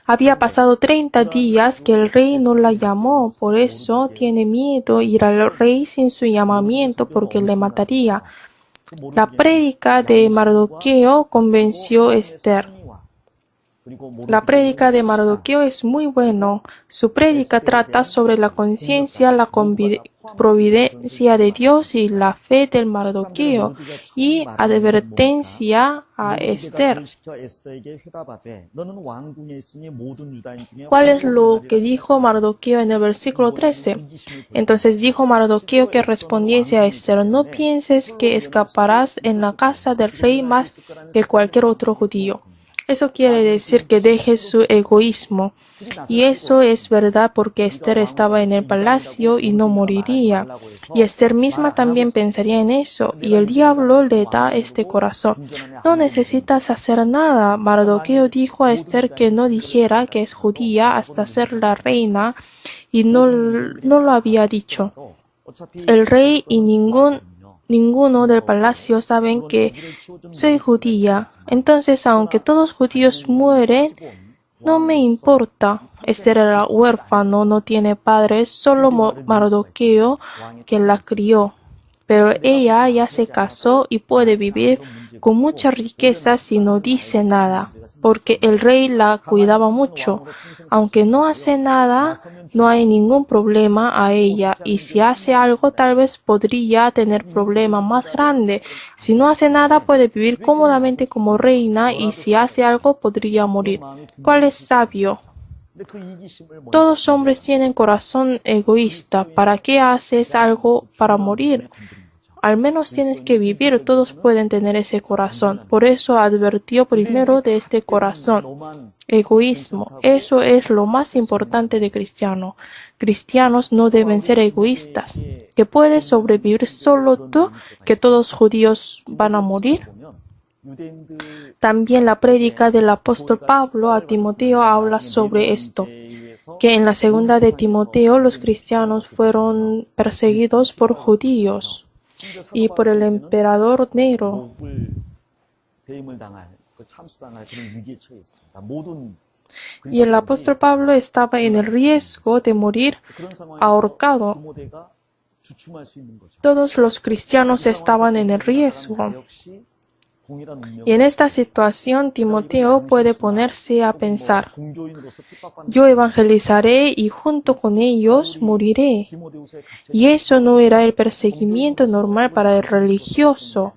Había pasado 30 días que el rey no la llamó, por eso tiene miedo ir al rey sin su llamamiento, porque le mataría. La prédica de Mardoqueo convenció a Esther. La prédica de Mardoqueo es muy bueno. Su prédica trata sobre la conciencia, la providencia de Dios y la fe del Mardoqueo, y advertencia a Esther. ¿Cuál es lo que dijo Mardoqueo en el versículo 13? Entonces dijo Mardoqueo que respondiese a Esther: No pienses que escaparás en la casa del rey más que cualquier otro judío. Eso quiere decir que deje su egoísmo. Y eso es verdad, porque Esther estaba en el palacio y no moriría. Y Esther misma también pensaría en eso. Y el diablo le da este corazón. No necesitas hacer nada. Mardoqueo dijo a Esther que no dijera que es judía hasta ser la reina, y no lo había dicho. El rey y ninguno del palacio saben que soy judía. Entonces, aunque todos los judíos mueren, no me importa. Esther era huérfano, no tiene padres, solo Mardoqueo que la crió. Pero ella ya se casó y puede vivir con mucha riqueza si no dice nada, porque el rey la cuidaba mucho. Aunque no hace nada, no hay ningún problema a ella, y si hace algo tal vez podría tener problema más grande. Si no hace nada puede vivir cómodamente como reina, y si hace algo podría morir. ¿Cuál es sabio? Todos los hombres tienen corazón egoísta. ¿Para qué haces algo para morir? Al menos tienes que vivir. Todos pueden tener ese corazón. Por eso advirtió primero de este corazón. Egoísmo. Eso es lo más importante de cristiano. Cristianos no deben ser egoístas. ¿Que puedes sobrevivir solo tú? ¿Que todos los judíos van a morir? También la prédica del apóstol Pablo a Timoteo habla sobre esto, que en la segunda de Timoteo los cristianos fueron perseguidos por judíos y por el emperador Nero. Y el apóstol Pablo estaba en el riesgo de morir ahorcado. Todos los cristianos estaban en el riesgo. Y en esta situación Timoteo puede ponerse a pensar: yo evangelizaré y junto con ellos moriré. Y eso no era el perseguimiento normal para el religioso.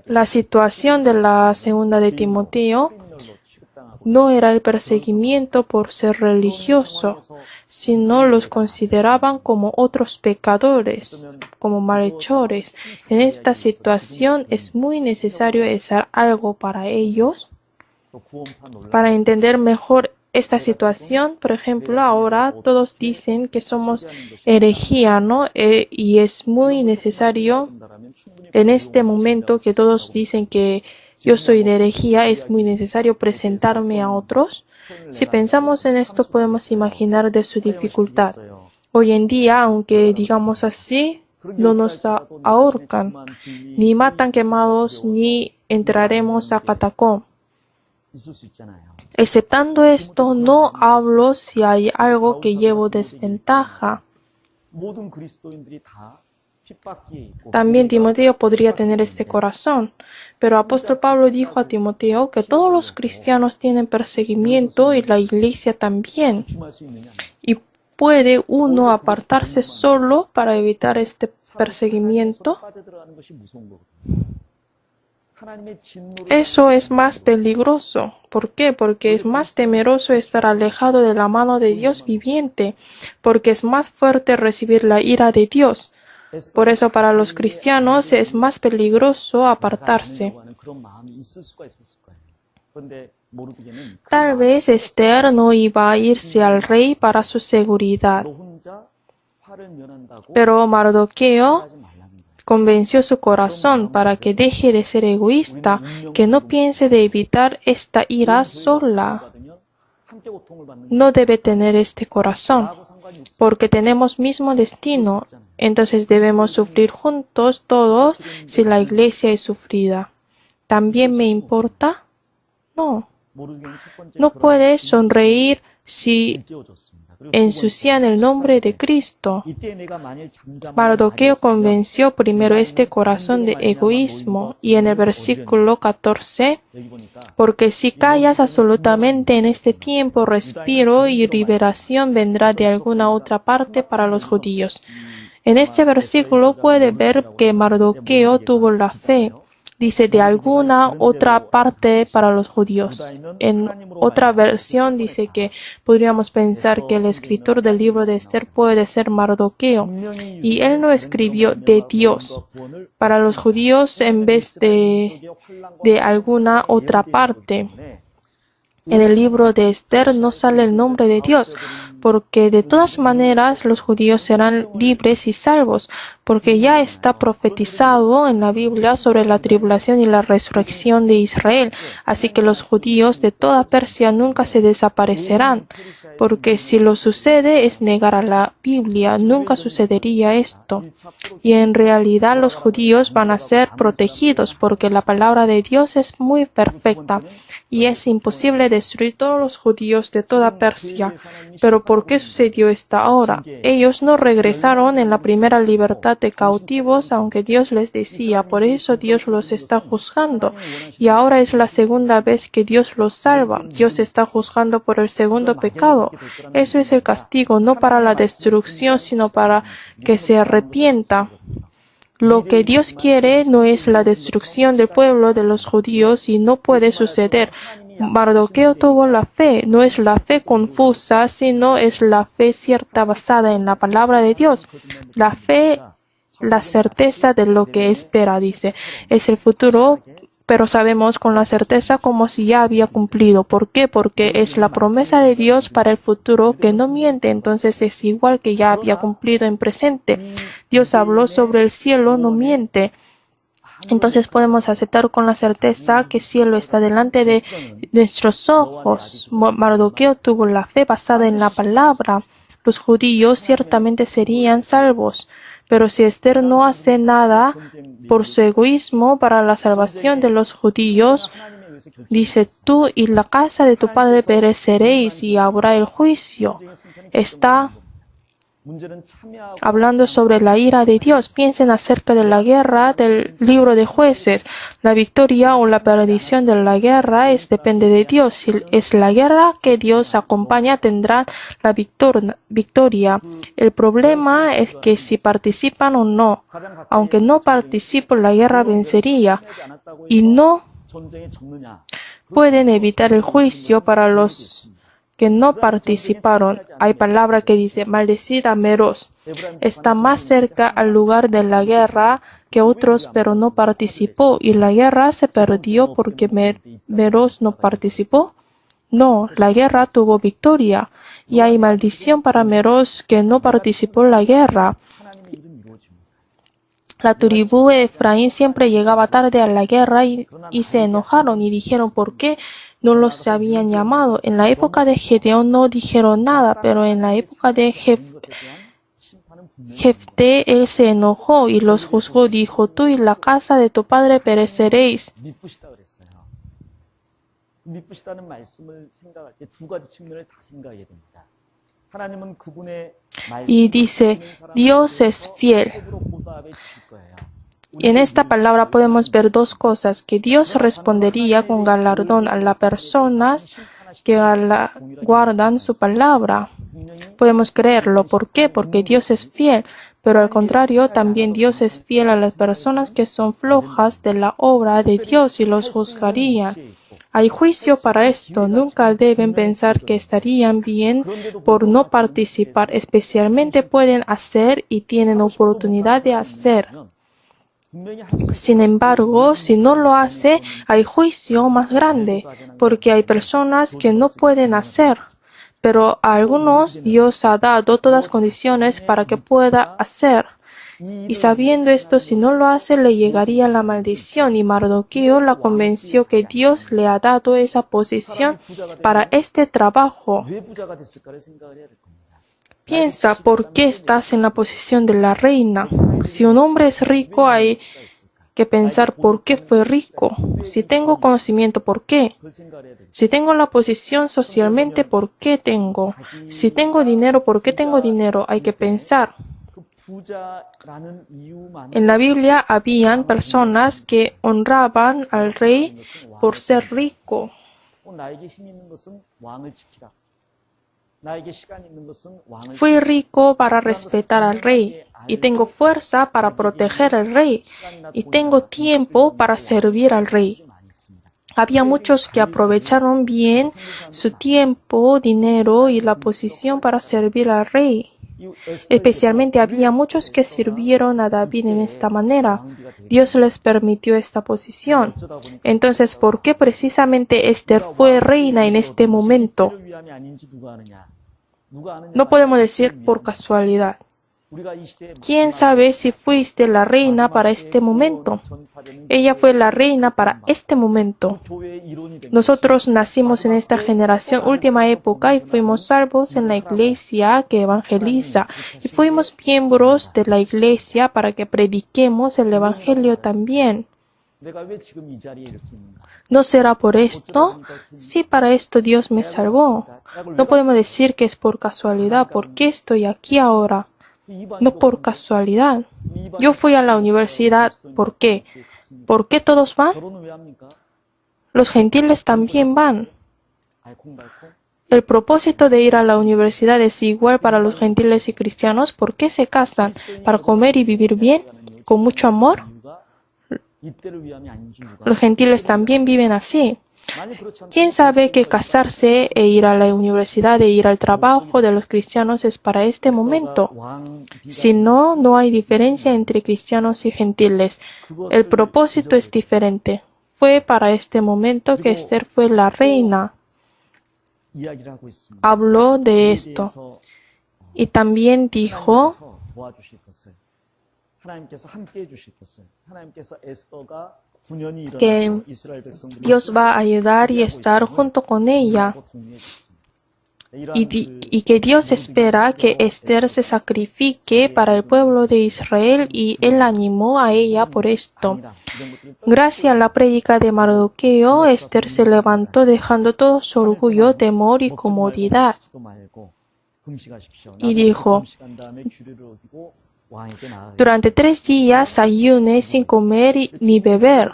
La situación de la segunda de Timoteo no era el perseguimiento por ser religioso, sino los consideraban como otros pecadores, como malhechores. En esta situación es muy necesario hacer algo para ellos. Para entender mejor esta situación, por ejemplo, ahora todos dicen que somos herejía, ¿no? Y es muy necesario en este momento que todos dicen que yo soy de herejía, es muy necesario presentarme a otros. Si pensamos en esto, podemos imaginar de su dificultad. Hoy en día, aunque digamos así, no nos ahorcan, ni matan quemados, ni entraremos a catacomb. Exceptando esto, no hablo si hay algo que llevo desventaja. También Timoteo podría tener este corazón, pero apóstol Pablo dijo a Timoteo que todos los cristianos tienen perseguimiento y la iglesia también. ¿Y puede uno apartarse solo para evitar este perseguimiento? Eso es más peligroso. ¿Por qué? Porque es más temeroso estar alejado de la mano de Dios viviente, porque es más fuerte recibir la ira de Dios. Por eso para los cristianos es más peligroso apartarse. Tal vez Esther no iba a irse al rey para su seguridad, pero Mardoqueo convenció su corazón para que deje de ser egoísta, que no piense de evitar esta ira sola. No debe tener este corazón, porque tenemos mismo destino, entonces debemos sufrir juntos todos si la iglesia es sufrida. ¿También me importa? No. No puede sonreír si ensucian el nombre de Cristo. Mardoqueo convenció primero este corazón de egoísmo y en el versículo 14, porque si callas absolutamente en este tiempo, respiro y liberación vendrá de alguna otra parte para los judíos. En este versículo puede ver que Mardoqueo tuvo la fe. Dice de alguna otra parte para los judíos. En otra versión dice que podríamos pensar que el escritor del libro de Esther puede ser Mardoqueo. Y él no escribió de Dios para los judíos en vez de alguna otra parte. En el libro de Esther no sale el nombre de Dios, porque de todas maneras los judíos serán libres y salvos, porque ya está profetizado en la Biblia sobre la tribulación y la resurrección de Israel. Así que los judíos de toda Persia nunca se desaparecerán, porque si lo sucede es negar a la Biblia, nunca sucedería esto. Y en realidad los judíos van a ser protegidos, porque la palabra de Dios es muy perfecta. Y es imposible destruir todos los judíos de toda Persia. Pero ¿por qué sucedió esta ahora? Ellos no regresaron en la primera libertad de cautivos, aunque Dios les decía. Por eso Dios los está juzgando. Y ahora es la segunda vez que Dios los salva. Dios está juzgando por el segundo pecado. Eso es el castigo, no para la destrucción, sino para que se arrepienta. Lo que Dios quiere no es la destrucción del pueblo de los judíos y no puede suceder. Mardoqueo tuvo la fe, no es la fe confusa, sino es la fe cierta basada en la palabra de Dios. La fe, la certeza de lo que espera, dice, es el futuro, pero sabemos con la certeza como si ya había cumplido. ¿Por qué? Porque es la promesa de Dios para el futuro que no miente, entonces es igual que ya había cumplido en presente. Dios habló sobre el cielo, no miente. Entonces podemos aceptar con la certeza que el cielo está delante de nuestros ojos. Mardoqueo tuvo la fe basada en la palabra. Los judíos ciertamente serían salvos. Pero si Esther no hace nada por su egoísmo para la salvación de los judíos, dice, tú y la casa de tu padre pereceréis y habrá el juicio. Está hablando sobre la ira de Dios. Piensen acerca de la guerra del libro de Jueces. La victoria o la perdición de la guerra depende de Dios. Si es la guerra que Dios acompaña, tendrán la victoria. El problema es que si participan o no. Aunque no participen, la guerra vencería. Y no pueden evitar el juicio para los que no participaron. Hay palabra que dice, maldecid a Meroz. Está más cerca al lugar de la guerra que otros, pero no participó. ¿Y la guerra se perdió porque Meroz no participó? No, la guerra tuvo victoria. Y hay maldición para Meroz que no participó en la guerra. La tribu de Efraín siempre llegaba tarde a la guerra y se enojaron y dijeron, ¿por qué no los habían llamado? En la época de Gedeón no dijeron nada, pero en la época de Jefté él se enojó y los juzgó. Dijo, tú y la casa de tu padre pereceréis. y dice, Dios es fiel. En esta palabra podemos ver dos cosas, que Dios respondería con galardón a las personas que guardan su palabra. Podemos creerlo. ¿Por qué? Porque Dios es fiel. Pero al contrario, también Dios es fiel a las personas que son flojas de la obra de Dios y los juzgarían. Hay juicio para esto. Nunca deben pensar que estarían bien por no participar. Especialmente pueden hacer y tienen oportunidad de hacer. Sin embargo, si no lo hace, hay juicio más grande, porque hay personas que no pueden hacer. Pero a algunos Dios ha dado todas las condiciones para que pueda hacer. Y sabiendo esto, si no lo hace, le llegaría la maldición. Y Mardoqueo la convenció que Dios le ha dado esa posición para este trabajo. Piensa, ¿por qué estás en la posición de la reina? Si un hombre es rico, hay que pensar por qué fue rico. Si tengo conocimiento, ¿por qué? Si tengo la posición socialmente, ¿por qué tengo? Si tengo dinero, ¿por qué tengo dinero? Hay que pensar. En la Biblia habían personas que honraban al rey por ser rico. Fui rico para respetar al rey y tengo fuerza para proteger al rey y tengo tiempo para servir al rey. Había muchos que aprovecharon bien su tiempo, dinero y la posición para servir al rey. Especialmente había muchos que sirvieron a David en esta manera. Dios les permitió esta posición. Entonces, ¿por qué precisamente Esther fue reina en este momento? No podemos decir por casualidad. ¿Quién sabe si fuiste la reina para este momento? Ella fue la reina para este momento. Nosotros nacimos en esta generación, última época, y fuimos salvos en la iglesia que evangeliza. Y fuimos miembros de la iglesia para que prediquemos el evangelio también. ¿No será por esto? Sí, para esto Dios me salvó. No podemos decir que es por casualidad. ¿Por qué estoy aquí ahora? No por casualidad. Yo fui a la universidad. ¿Por qué? ¿Por qué todos van? Los gentiles también van. El propósito de ir a la universidad es igual para los gentiles y cristianos. ¿Por qué se casan? ¿Para comer y vivir bien? ¿Con mucho amor? Los gentiles también viven así. ¿Quién sabe que casarse e ir a la universidad e ir al trabajo de los cristianos es para este momento? Si no, no hay diferencia entre cristianos y gentiles. El propósito es diferente. Fue para este momento que Esther fue la reina. Habló de esto. Y también dijo que Dios va a ayudar y estar junto con ella. Y que Dios espera que Esther se sacrifique para el pueblo de Israel y Él animó a ella por esto. Gracias a la prédica de Mardoqueo, Esther se levantó dejando todo su orgullo, temor y comodidad. Y dijo, durante 3 días ayune sin comer ni beber.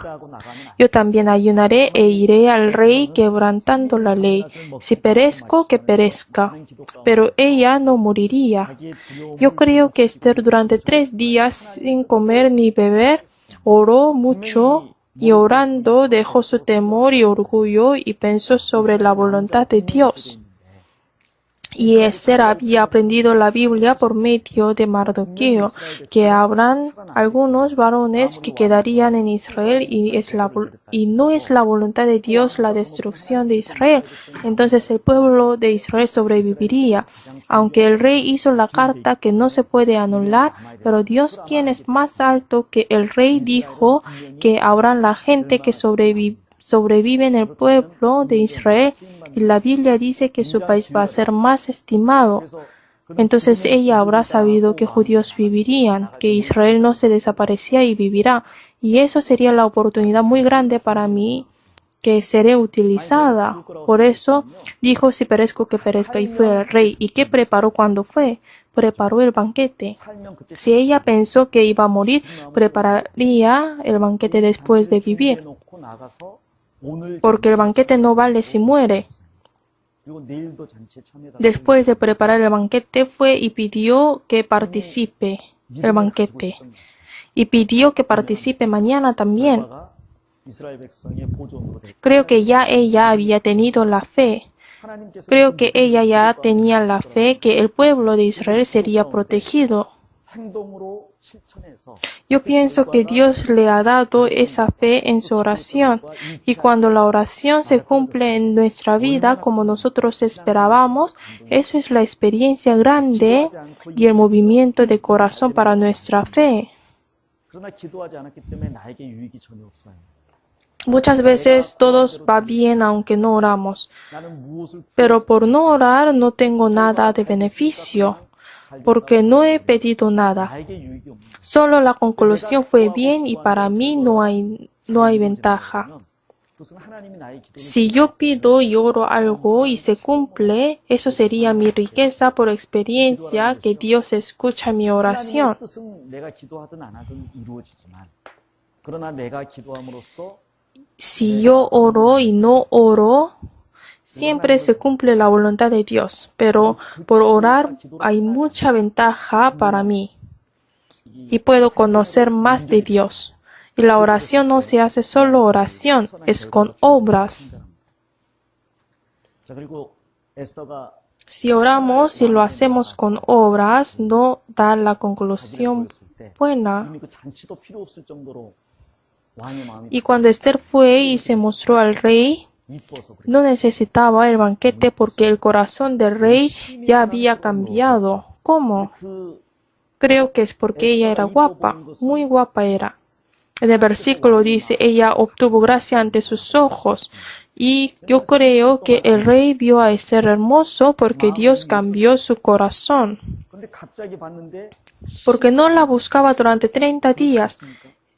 Yo también ayunaré e iré al rey quebrantando la ley. Si perezco, que perezca. Pero ella no moriría. Yo creo que Esther durante 3 días sin comer ni beber oró mucho y orando dejó su temor y orgullo y pensó sobre la voluntad de Dios. Y Esther había aprendido la Biblia por medio de Mardoqueo, que habrán algunos varones que quedarían en Israel y no es la voluntad de Dios la destrucción de Israel. Entonces el pueblo de Israel sobreviviría. Aunque el rey hizo la carta que no se puede anular, pero Dios, quien es más alto que el rey, dijo que habrá la gente que sobrevive en el pueblo de Israel y la Biblia dice que su país va a ser más estimado. Entonces ella habrá sabido que judíos vivirían, que Israel no se desaparecía y vivirá. Y eso sería la oportunidad muy grande para mí que seré utilizada. Por eso dijo, si perezco, que perezca, y fue el rey. ¿Y qué preparó cuando fue? Preparó el banquete. Si ella pensó que iba a morir, prepararía el banquete después de vivir, porque el banquete no vale si muere. Después de preparar el banquete, fue y pidió que participe el banquete. Y pidió que participe mañana también. Creo que ya ella había tenido la fe. Creo que ella ya tenía la fe que el pueblo de Israel sería protegido. Yo pienso que Dios le ha dado esa fe en su oración, y cuando la oración se cumple en nuestra vida como nosotros esperábamos, eso es la experiencia grande y el movimiento de corazón para nuestra fe. Muchas veces todo va bien aunque no oramos, pero por no orar no tengo nada de beneficio, porque no he pedido nada. Solo la conclusión fue bien y para mí no hay ventaja. Si yo pido y oro algo y se cumple, eso sería mi riqueza por experiencia que Dios escucha mi oración. Si yo oro y no oro, siempre se cumple la voluntad de Dios, pero por orar hay mucha ventaja para mí y puedo conocer más de Dios. Y la oración no se hace solo oración, es con obras. Si oramos y lo hacemos con obras, no da la conclusión buena. Y cuando Esther fue y se mostró al rey, no necesitaba el banquete porque el corazón del rey ya había cambiado. ¿Cómo? Creo que es porque ella era guapa, muy guapa era. En el versículo dice, ella obtuvo gracia ante sus ojos. Y yo creo que el rey vio a Esther hermoso porque Dios cambió su corazón. Porque no la buscaba durante 30 días.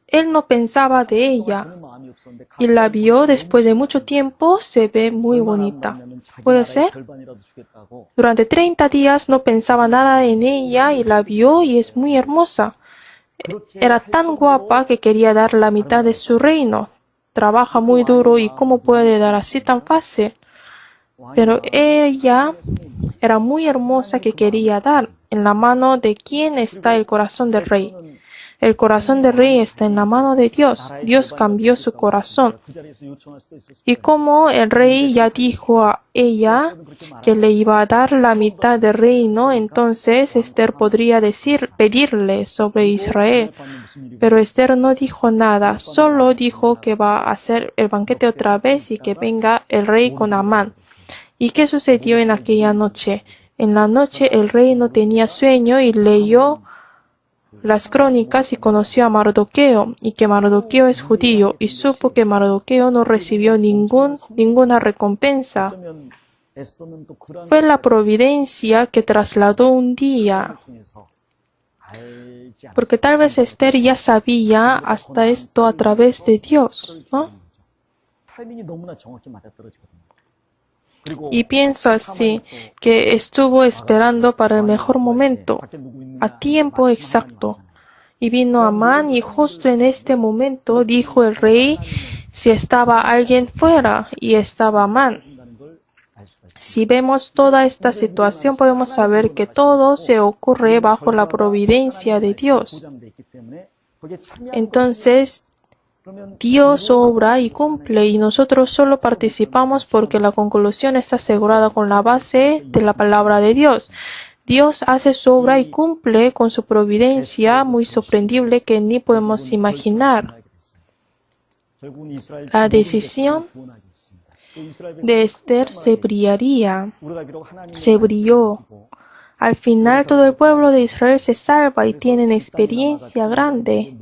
Él no pensaba de ella y la vio después de mucho tiempo, se ve muy bonita. ¿Puede ser? Durante 30 días no pensaba nada en ella y la vio y es muy hermosa. Era tan guapa que quería dar la mitad de su reino. Trabaja muy duro y ¿cómo puede dar así tan fácil? Pero ella era muy hermosa que quería dar. En la mano de quién está el corazón del rey. El corazón del rey está en la mano de Dios. Dios cambió su corazón. Y como el rey ya dijo a ella que le iba a dar la mitad del reino, entonces Esther podría pedirle sobre Israel. Pero Esther no dijo nada, solo dijo que va a hacer el banquete otra vez y que venga el rey con Amán. ¿Y qué sucedió en aquella noche? En la noche el rey no tenía sueño y leyó las crónicas y conoció a Mardoqueo, y que Mardoqueo es judío, y supo que Mardoqueo no recibió ninguna recompensa. Fue la providencia que trasladó un día, porque tal vez Esther ya sabía hasta esto a través de Dios, ¿no? Y pienso así, que estuvo esperando para el mejor momento, a tiempo exacto. Y vino Amán y justo en este momento dijo el rey si estaba alguien fuera y estaba Amán. Si vemos toda esta situación podemos saber que todo se ocurre bajo la providencia de Dios. Entonces, Dios obra y cumple y nosotros solo participamos porque la conclusión está asegurada con la base de la palabra de Dios. Dios hace su obra y cumple con su providencia muy sorprendible que ni podemos imaginar. La decisión de Esther se brilló. Al final todo el pueblo de Israel se salva y tienen experiencia grande.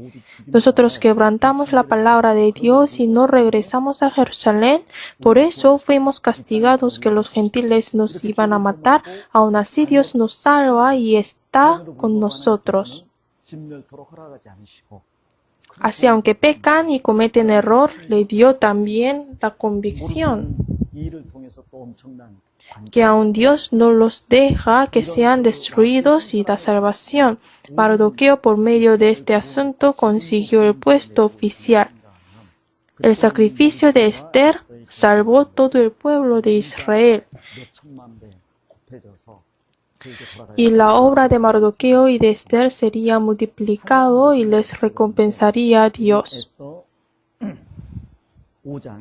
Nosotros quebrantamos la palabra de Dios y no regresamos a Jerusalén. Por eso fuimos castigados que los gentiles nos iban a matar. Aún así Dios nos salva y está con nosotros. Así, aunque pecan y cometen error, le dio también la convicción 이 일을 통해서 또 엄청난 que aun Dios no los deja que sean destruidos y da salvación. Mardoqueo, por medio de este asunto, consiguió el puesto oficial. El sacrificio de Esther salvó todo el pueblo de Israel. 몇 천만 배 곱해져서 그에게 돌아갈 Y la obra de Mardoqueo y de Esther sería multiplicado y les recompensaría a Dios. 에스더 5장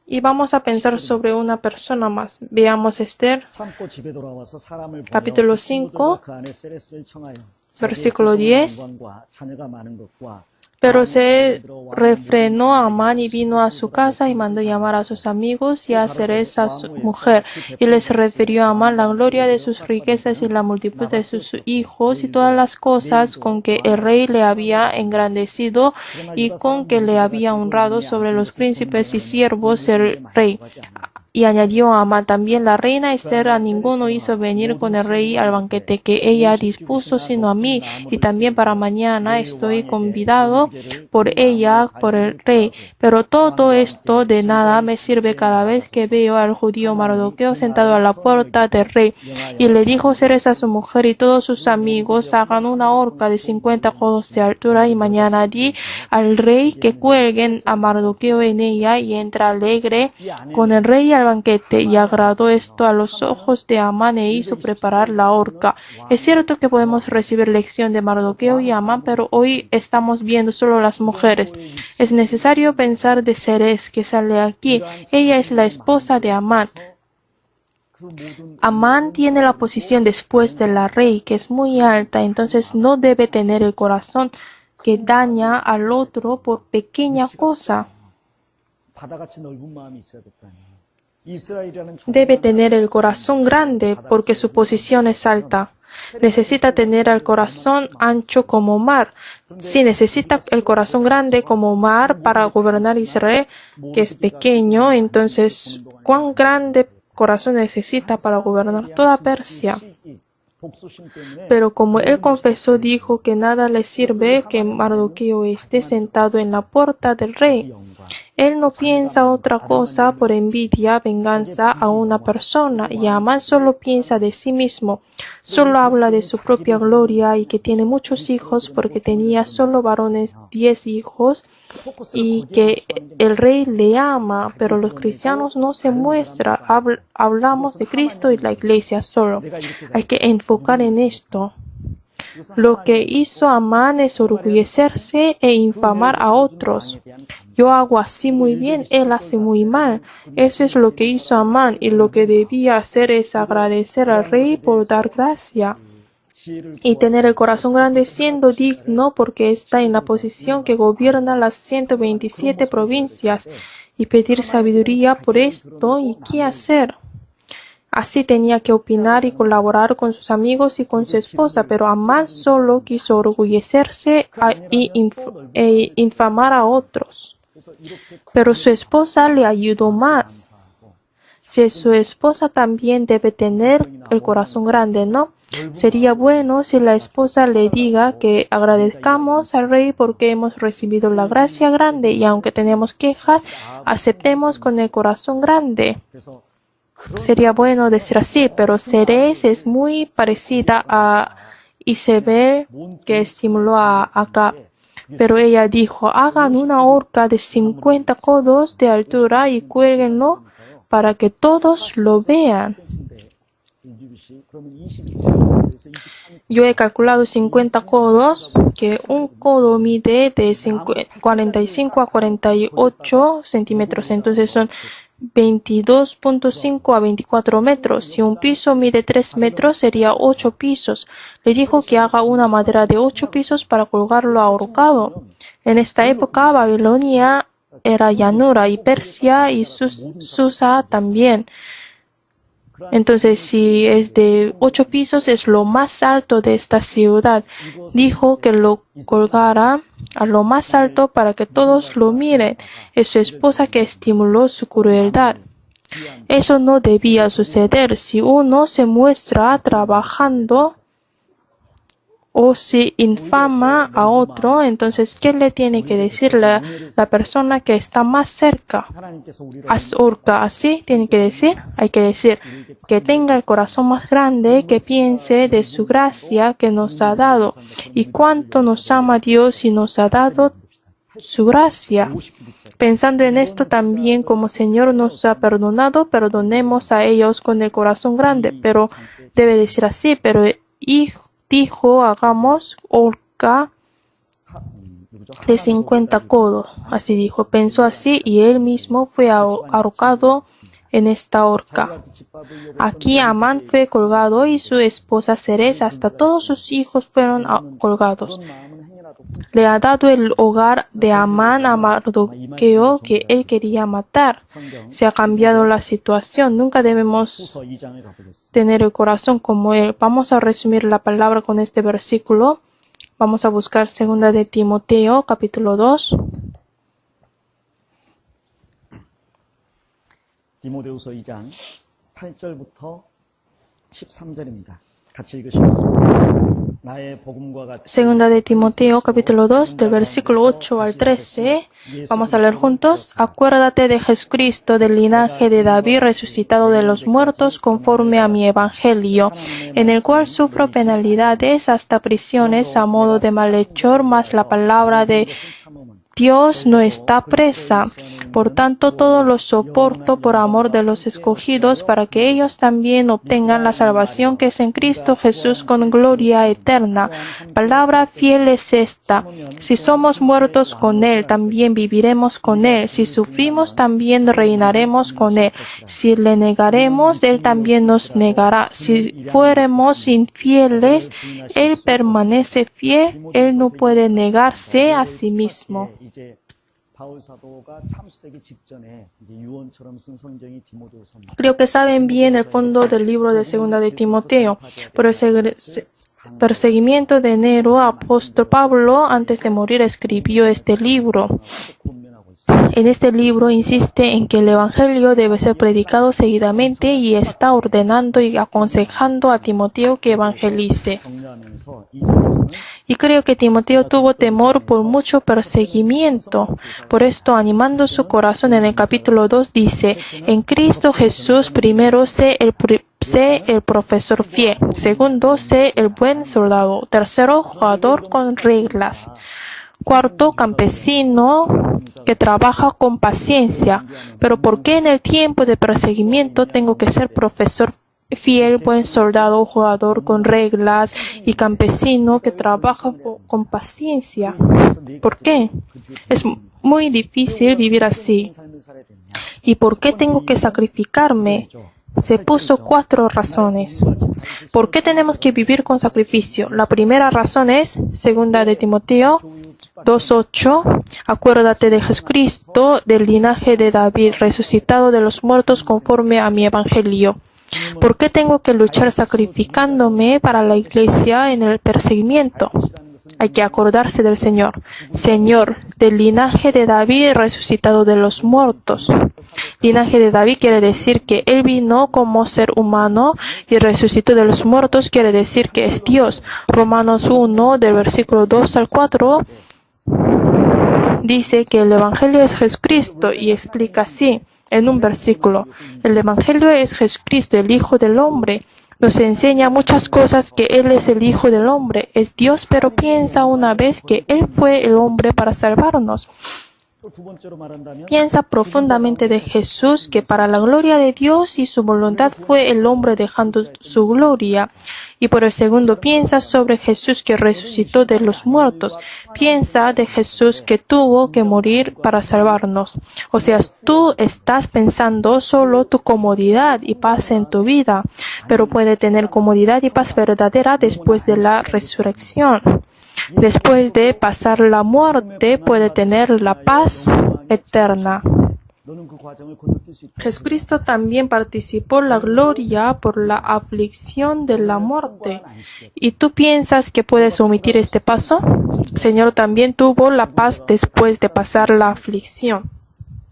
Y vamos a pensar sobre una persona más. Veamos Esther, 참고 집에 돌아와서 사람을 보내 capítulo 그 친구들과 5, 그 안에 세레스를 청하여 versículo 10. 영광과 자녀가 많은 것과 Pero se refrenó Amán y vino a su casa y mandó llamar a sus amigos y a Zeres a su mujer. Y les refirió a Amán la gloria de sus riquezas y la multitud de sus hijos y todas las cosas con que el rey le había engrandecido y con que le había honrado sobre los príncipes y siervos del rey. Y añadió a Amán también la reina Esther a ninguno hizo venir con el rey al banquete que ella dispuso sino a mí, y también para mañana estoy convidado por ella, por el rey. Pero todo esto de nada me sirve cada vez que veo al judío Mardoqueo sentado a la puerta del rey. Y le dijo Zeres a su mujer y todos sus amigos, hagan una horca de 50 codos de altura y mañana di al rey que cuelguen a Mardoqueo en ella y entra alegre con el rey al banquete. Y agradó esto a los ojos de Amán e hizo preparar la horca. Es cierto que podemos recibir lección de Mardoqueo y Amán, pero hoy estamos viendo solo las mujeres. Es necesario pensar de Zeres que sale aquí. Ella es la esposa de Amán. Amán tiene la posición después de la rey, que es muy alta, entonces no debe tener el corazón que daña al otro por pequeña cosa. 바다같이 넓은 마음이 있어야 될 거 아니에요. 이스라엘이라는 Debe tener el corazón grande porque su posición es alta. Necesita tener el corazón ancho como mar. Si necesita el corazón grande como mar para gobernar Israel, que es pequeño, entonces, ¿cuán grande corazón necesita para gobernar toda Persia? 복수심 때문에 Pero como él confesó, dijo que nada le sirve que Mardoqueo esté sentado en la puerta del rey. Él no piensa otra cosa por envidia, venganza a una persona, y Amán solo piensa de sí mismo, solo habla de su propia gloria y que tiene muchos hijos porque tenía solo varones 10 hijos y que el rey le ama, pero los cristianos no se muestran, hablamos de Cristo y la iglesia solo. Hay que enfocar en esto. Lo que hizo Amán es orgullecerse e infamar a otros. Yo hago así muy bien, él hace muy mal. Eso es lo que hizo Amán, y lo que debía hacer es agradecer al rey por dar gracia y tener el corazón grande siendo digno porque está en la posición que gobierna las 127 provincias y pedir sabiduría por esto y qué hacer. Así tenía que opinar y colaborar con sus amigos y con su esposa, pero Amán solo quiso orgullecerse e infamar a otros. Pero su esposa le ayudó más. Si su esposa también debe tener el corazón grande, ¿no? Sería bueno si la esposa le diga que agradezcamos al rey porque hemos recibido la gracia grande y aunque tenemos quejas, aceptemos con el corazón grande. Sería bueno decir así, pero Zeres es muy parecida a Isabel que estimuló a Acab. Pero ella dijo, hagan una horca de 50 codos de altura y cuélguenlo para que todos lo vean. Yo he calculado 50 codos, que un codo mide de 45 a 48 centímetros, entonces son 22.5 a 24 metros. Si un piso mide 3 metros, sería 8 pisos. Le dijo que haga una madera de 8 pisos para colgarlo ahorcado. En esta época, Babilonia era llanura y Persia y Susa también. Entonces, si es de 8 pisos, es lo más alto de esta ciudad. Dijo que lo colgara a lo más alto para que todos lo miren. Es su esposa que estimuló su crueldad. Eso no debía suceder. Si uno se muestra trabajando o si infama a otro, entonces, ¿qué le tiene que decir la persona que está más cerca? 하나님께서 우리를 Ahorca, así tiene que decir. Hay que decir que tenga el corazón más grande, que piense de su gracia que nos ha dado y cuánto nos ama Dios y nos ha dado su gracia. Pensando en esto también, como Señor nos ha perdonado, perdonemos a ellos con el corazón grande. Pero debe decir así, pero dijo, hagamos horca de 50 codos. Así dijo, pensó así y él mismo fue ahorcado en esta horca. Aquí Amán fue colgado y su esposa Zeres, hasta todos sus hijos fueron colgados. Le ha dado el hogar de Amán a Mardoqueo que él quería matar. Se ha cambiado la situación. Nunca debemos 후서 2장에 가보겠습니다. tener el corazón como él. Vamos a resumir la palabra con este versículo. Vamos a buscar 2 de Timoteo, capítulo 2. 디모데후서 2장 8절부터 13절입니다. 같이 읽으시겠습니다. 나의 복음과 같이 2 de Timoteo, capítulo 2, del versículo 8 al 13. Vamos a leer juntos. Acuérdate de Jesucristo, del linaje de David, resucitado de los muertos, conforme a mi evangelio, en el cual sufro penalidades hasta prisiones a modo de malhechor, mas la palabra de Dios no está presa. Por tanto, todo lo soporto por amor de los escogidos, para que ellos también obtengan la salvación que es en Cristo Jesús con gloria eterna. Palabra fiel es esta: si somos muertos con Él, también viviremos con Él. Si sufrimos, también reinaremos con Él. Si le negaremos, Él también nos negará. Si fuéramos infieles, Él permanece fiel. Él no puede negarse a sí mismo. 이제 바울 사도가 참수되기 직전에 이제 유언처럼 쓴 성경이 디모데후서입니다. Creo que saben bien el fondo del libro de 2 de Timoteo. Por el perseguimiento de Nero, apóstol Pablo, antes de morir, escribió este libro. 권면하고 있습니다. En este libro insiste en que el Evangelio debe ser predicado seguidamente y está ordenando y aconsejando a Timoteo que evangelice. 격려하면서 2장에서는 Y creo que Timoteo tuvo temor por mucho perseguimiento. Por esto, animando su corazón en el capítulo 2, dice: en Cristo Jesús, primero, sé el profesor fiel. Segundo, sé el buen soldado. Tercero, jugador con reglas. Cuarto, campesino que trabaja con paciencia. Pero ¿por qué en el tiempo de perseguimiento tengo que ser profesor fiel, buen soldado, jugador con reglas y campesino que trabaja con paciencia? ¿Por qué? Es muy difícil vivir así. 삶을 살아야 되냐? ¿Y por qué tengo que sacrificarme? Se puso 4 razones. ¿Por qué tenemos que vivir con sacrificio? La primera razón es, 2 de Timoteo 2:8, acuérdate de Jesucristo, del linaje de David, resucitado de los muertos conforme a mi evangelio. ¿Por qué tengo que luchar sacrificándome para la iglesia en el perseguimiento? Hay que acordarse del Señor. Señor, del linaje de David resucitado de los muertos. Linaje de David quiere decir que Él vino como ser humano y resucitó de los muertos quiere decir que es Dios. Romanos 1, del versículo 2 al 4, dice que el Evangelio es Jesucristo y explica así en un versículo. El Evangelio es Jesucristo, el Hijo del Hombre. Nos enseña muchas cosas que Él es el Hijo del Hombre, es Dios, pero piensa una vez que Él fue el hombre para salvarnos. 두 번째로 말한다면 Piensa profundamente de Jesús, que para la gloria de Dios y su voluntad fue el hombre dejando su gloria. Y por el segundo, piensa sobre Jesús que resucitó de los muertos. Piensa de Jesús que tuvo que morir para salvarnos. O sea, tú estás pensando solo tu comodidad y paz en tu vida, pero puede tener comodidad y paz verdadera después de la resurrección. Después de pasar la muerte, puede tener la paz eterna. 너는 그 과정을 건너뛸 수 있다. Jesucristo también participó la gloria por la aflicción de la muerte. ¿Y tú piensas que puedes omitir este paso? Señor también tuvo la paz después de pasar la aflicción.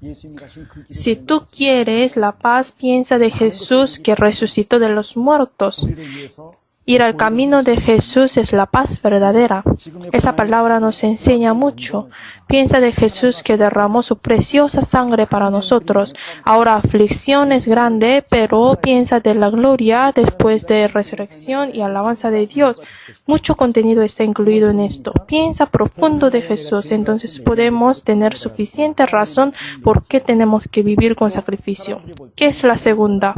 예수님 가신 그 길. Si tú quieres la paz, piensa de Jesús que resucitó de los muertos. 우리를 위해서 Ir al camino de Jesús es la paz verdadera. Esa palabra nos enseña mucho. Piensa de Jesús que derramó su preciosa sangre para nosotros. Ahora aflicción es grande, pero piensa de la gloria después de resurrección y alabanza de Dios. Mucho contenido está incluido en esto. Piensa profundo de Jesús, entonces podemos tener suficiente razón por qué tenemos que vivir con sacrificio. ¿Qué es la segunda?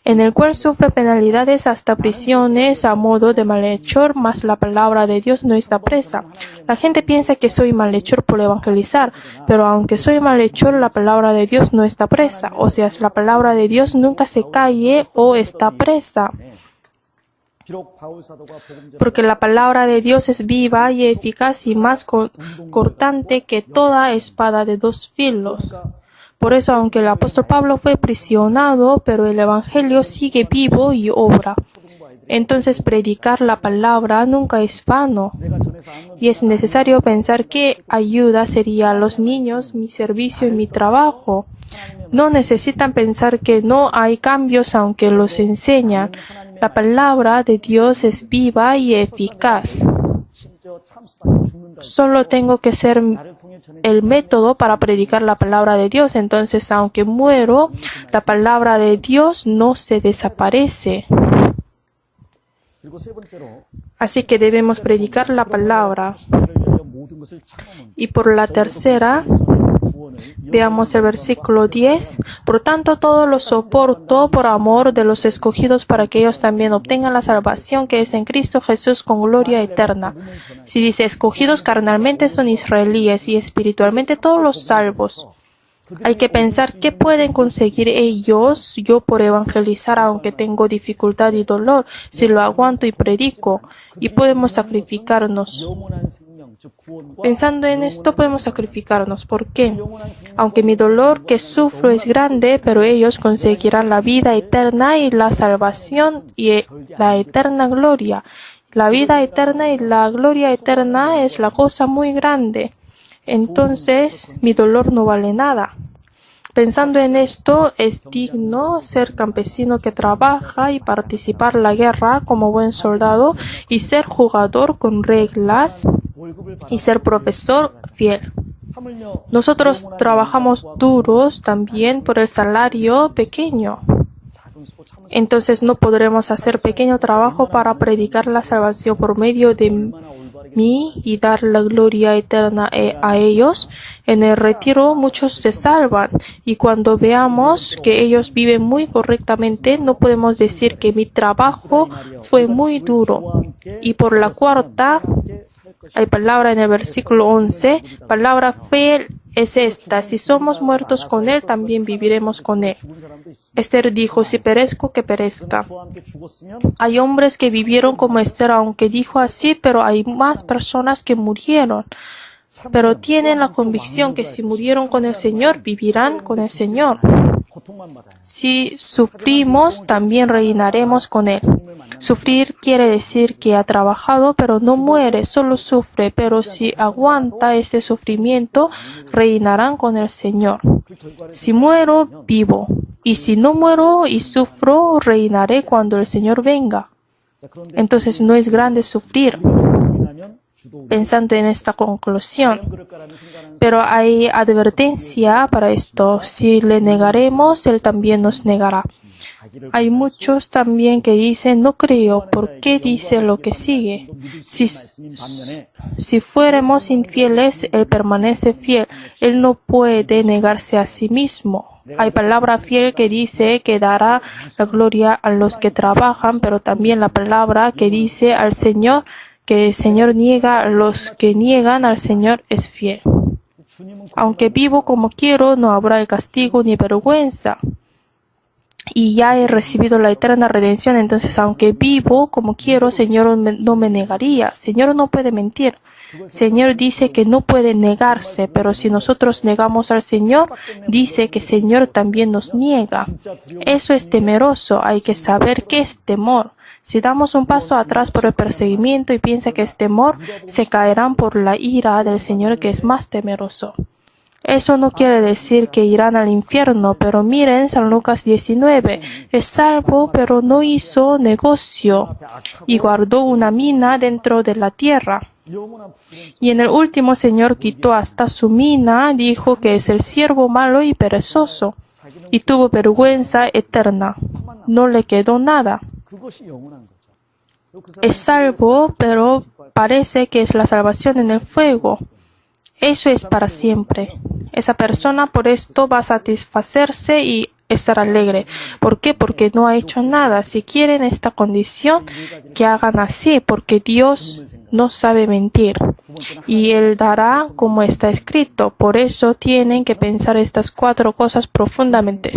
En el cual sufre penalidades hasta prisiones a modo de malhechor, mas la palabra de Dios no está presa. La gente piensa que soy malhechor por evangelizar, pero aunque soy malhechor, la palabra de Dios no está presa. O sea, la palabra de Dios nunca se calle o está presa. Porque la palabra de Dios es viva y eficaz y más cortante que toda espada de dos filos. Por eso, aunque el apóstol Pablo fue prisionado, pero el evangelio sigue vivo y obra. Entonces, predicar la palabra nunca es vano. Y es necesario pensar qué ayuda sería a los niños mi servicio y mi trabajo. No necesitan pensar que no hay cambios aunque los enseñan. La palabra de Dios es viva y eficaz. Solo tengo que ser el método para predicar la palabra de Dios. Entonces, aunque muero, la palabra de Dios no se desaparece. Así que debemos predicar la palabra. Y por la tercera, veamos el versículo 10. Por tanto, todo lo soporto por amor de los escogidos para que ellos también obtengan la salvación que es en Cristo Jesús con gloria eterna. Si dice escogidos carnalmente son israelíes y espiritualmente todos los salvos. Hay que pensar qué pueden conseguir ellos, yo por evangelizar aunque tengo dificultad y dolor, si lo aguanto y predico, y podemos sacrificarnos. Pensando en esto podemos sacrificarnos. ¿Por qué? Aunque mi dolor que sufro es grande, pero ellos conseguirán la vida eterna y la salvación y la eterna gloria. La vida eterna y la gloria eterna es la cosa muy grande. Entonces, mi dolor no vale nada. Pensando en esto, es digno ser campesino que trabaja y participar en la guerra como buen soldado y ser jugador con reglas y ser profesor fiel. Nosotros trabajamos duros también por el salario pequeño. Entonces no podremos hacer pequeño trabajo para predicar la salvación por medio de mí y dar la gloria eterna a ellos. En el retiro muchos se salvan y cuando veamos que ellos viven muy correctamente no podemos decir que mi trabajo fue muy duro. Y por la cuarta, hay palabra en el versículo 11, palabra fiel es esta: si somos muertos con Él, también viviremos con Él. Esther dijo: si perezco, que perezca. Hay hombres que vivieron como Esther, aunque dijo así, pero hay más personas que murieron. Pero tienen la convicción que si murieron con el Señor, vivirán con el Señor. Si sufrimos, también reinaremos con Él. Sufrir quiere decir que ha trabajado, pero no muere, solo sufre. Pero si aguanta este sufrimiento, reinarán con el Señor. Si muero, vivo. Y si no muero y sufro, reinaré cuando el Señor venga. Entonces no es grande sufrir. Pensando en esta conclusión. Pero hay advertencia para esto. Si le negaremos, Él también nos negará. Hay muchos también que dicen: no creo. ¿Por qué dice lo que sigue? Si fuéramos infieles, Él permanece fiel. Él no puede negarse a sí mismo. Hay palabra fiel que dice que dará la gloria a los que trabajan, pero también la palabra que dice al Señor que el Señor niega a los que niegan al Señor es fiel. Aunque vivo como quiero, no habrá el castigo ni vergüenza. Y ya he recibido la eterna redención, entonces aunque vivo como quiero, Señor no me negaría. Señor no puede mentir. Señor dice que no puede negarse, pero si nosotros negamos al Señor, dice que Señor también nos niega. Eso es temeroso. Hay que saber qué es temor. Si damos un paso atrás por el perseguimiento y piensa que es temor, se caerán por la ira del Señor que es más temeroso. Eso no quiere decir que irán al infierno, pero miren San Lucas 19. Es salvo, pero no hizo negocio y guardó una mina dentro de la tierra. Y en el último Señor quitó hasta su mina, dijo que es el siervo malo y perezoso, y tuvo vergüenza eterna. No le quedó nada. Es salvo, pero parece que es la salvación en el fuego. Eso es para siempre. Esa persona por esto va a satisfacerse y estar alegre. ¿Por qué? Porque no ha hecho nada. Si quieren esta condición, que hagan así, porque Dios no sabe mentir. Y Él dará como está escrito. Por eso tienen que pensar estas 4 cosas profundamente.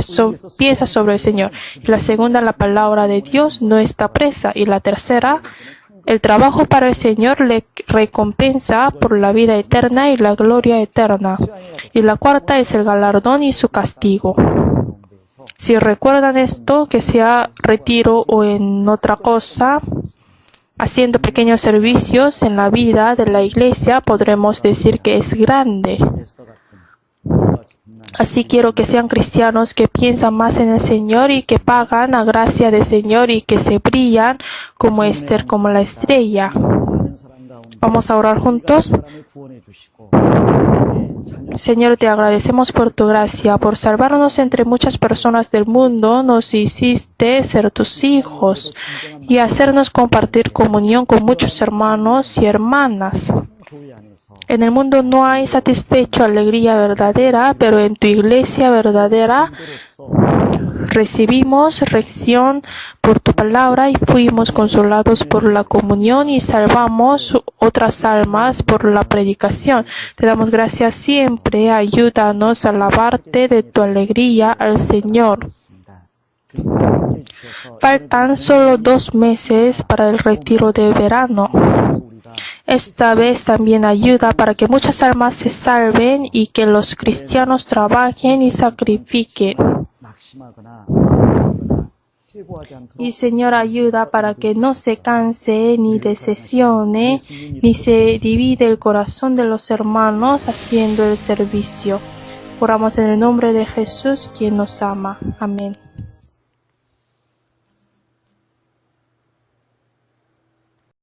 Piensa sobre el Señor. Y la segunda, la palabra de Dios no está presa. Y la tercera, el trabajo para el Señor le recompensa por la vida eterna y la gloria eterna. Y la cuarta es el galardón y su castigo. Si recuerdan esto, que sea retiro o en otra cosa, haciendo pequeños servicios en la vida de la iglesia, podremos decir que es grande. Así quiero que sean cristianos que piensan más en el Señor y que pagan a gracia del Señor y que se brillan como Esther, como la estrella. Vamos a orar juntos. Señor, te agradecemos por tu gracia, por salvarnos entre muchas personas del mundo. Nos hiciste ser tus hijos y hacernos compartir comunión con muchos hermanos y hermanas. En el mundo no hay satisfecho alegría verdadera, pero en tu iglesia verdadera recibimos rección por tu palabra y fuimos consolados por la comunión y salvamos otras almas por la predicación. Te damos gracias siempre. Ayúdanos a alabarte de tu alegría al Señor. Faltan solo 2 meses para el retiro de verano. Esta vez también ayuda para que muchas almas se salven y que los cristianos trabajen y sacrifiquen. Y Señor, ayuda para que no se canse ni decepcione, ni se divide el corazón de los hermanos haciendo el servicio. Oramos en el nombre de Jesús, quien nos ama. Amén.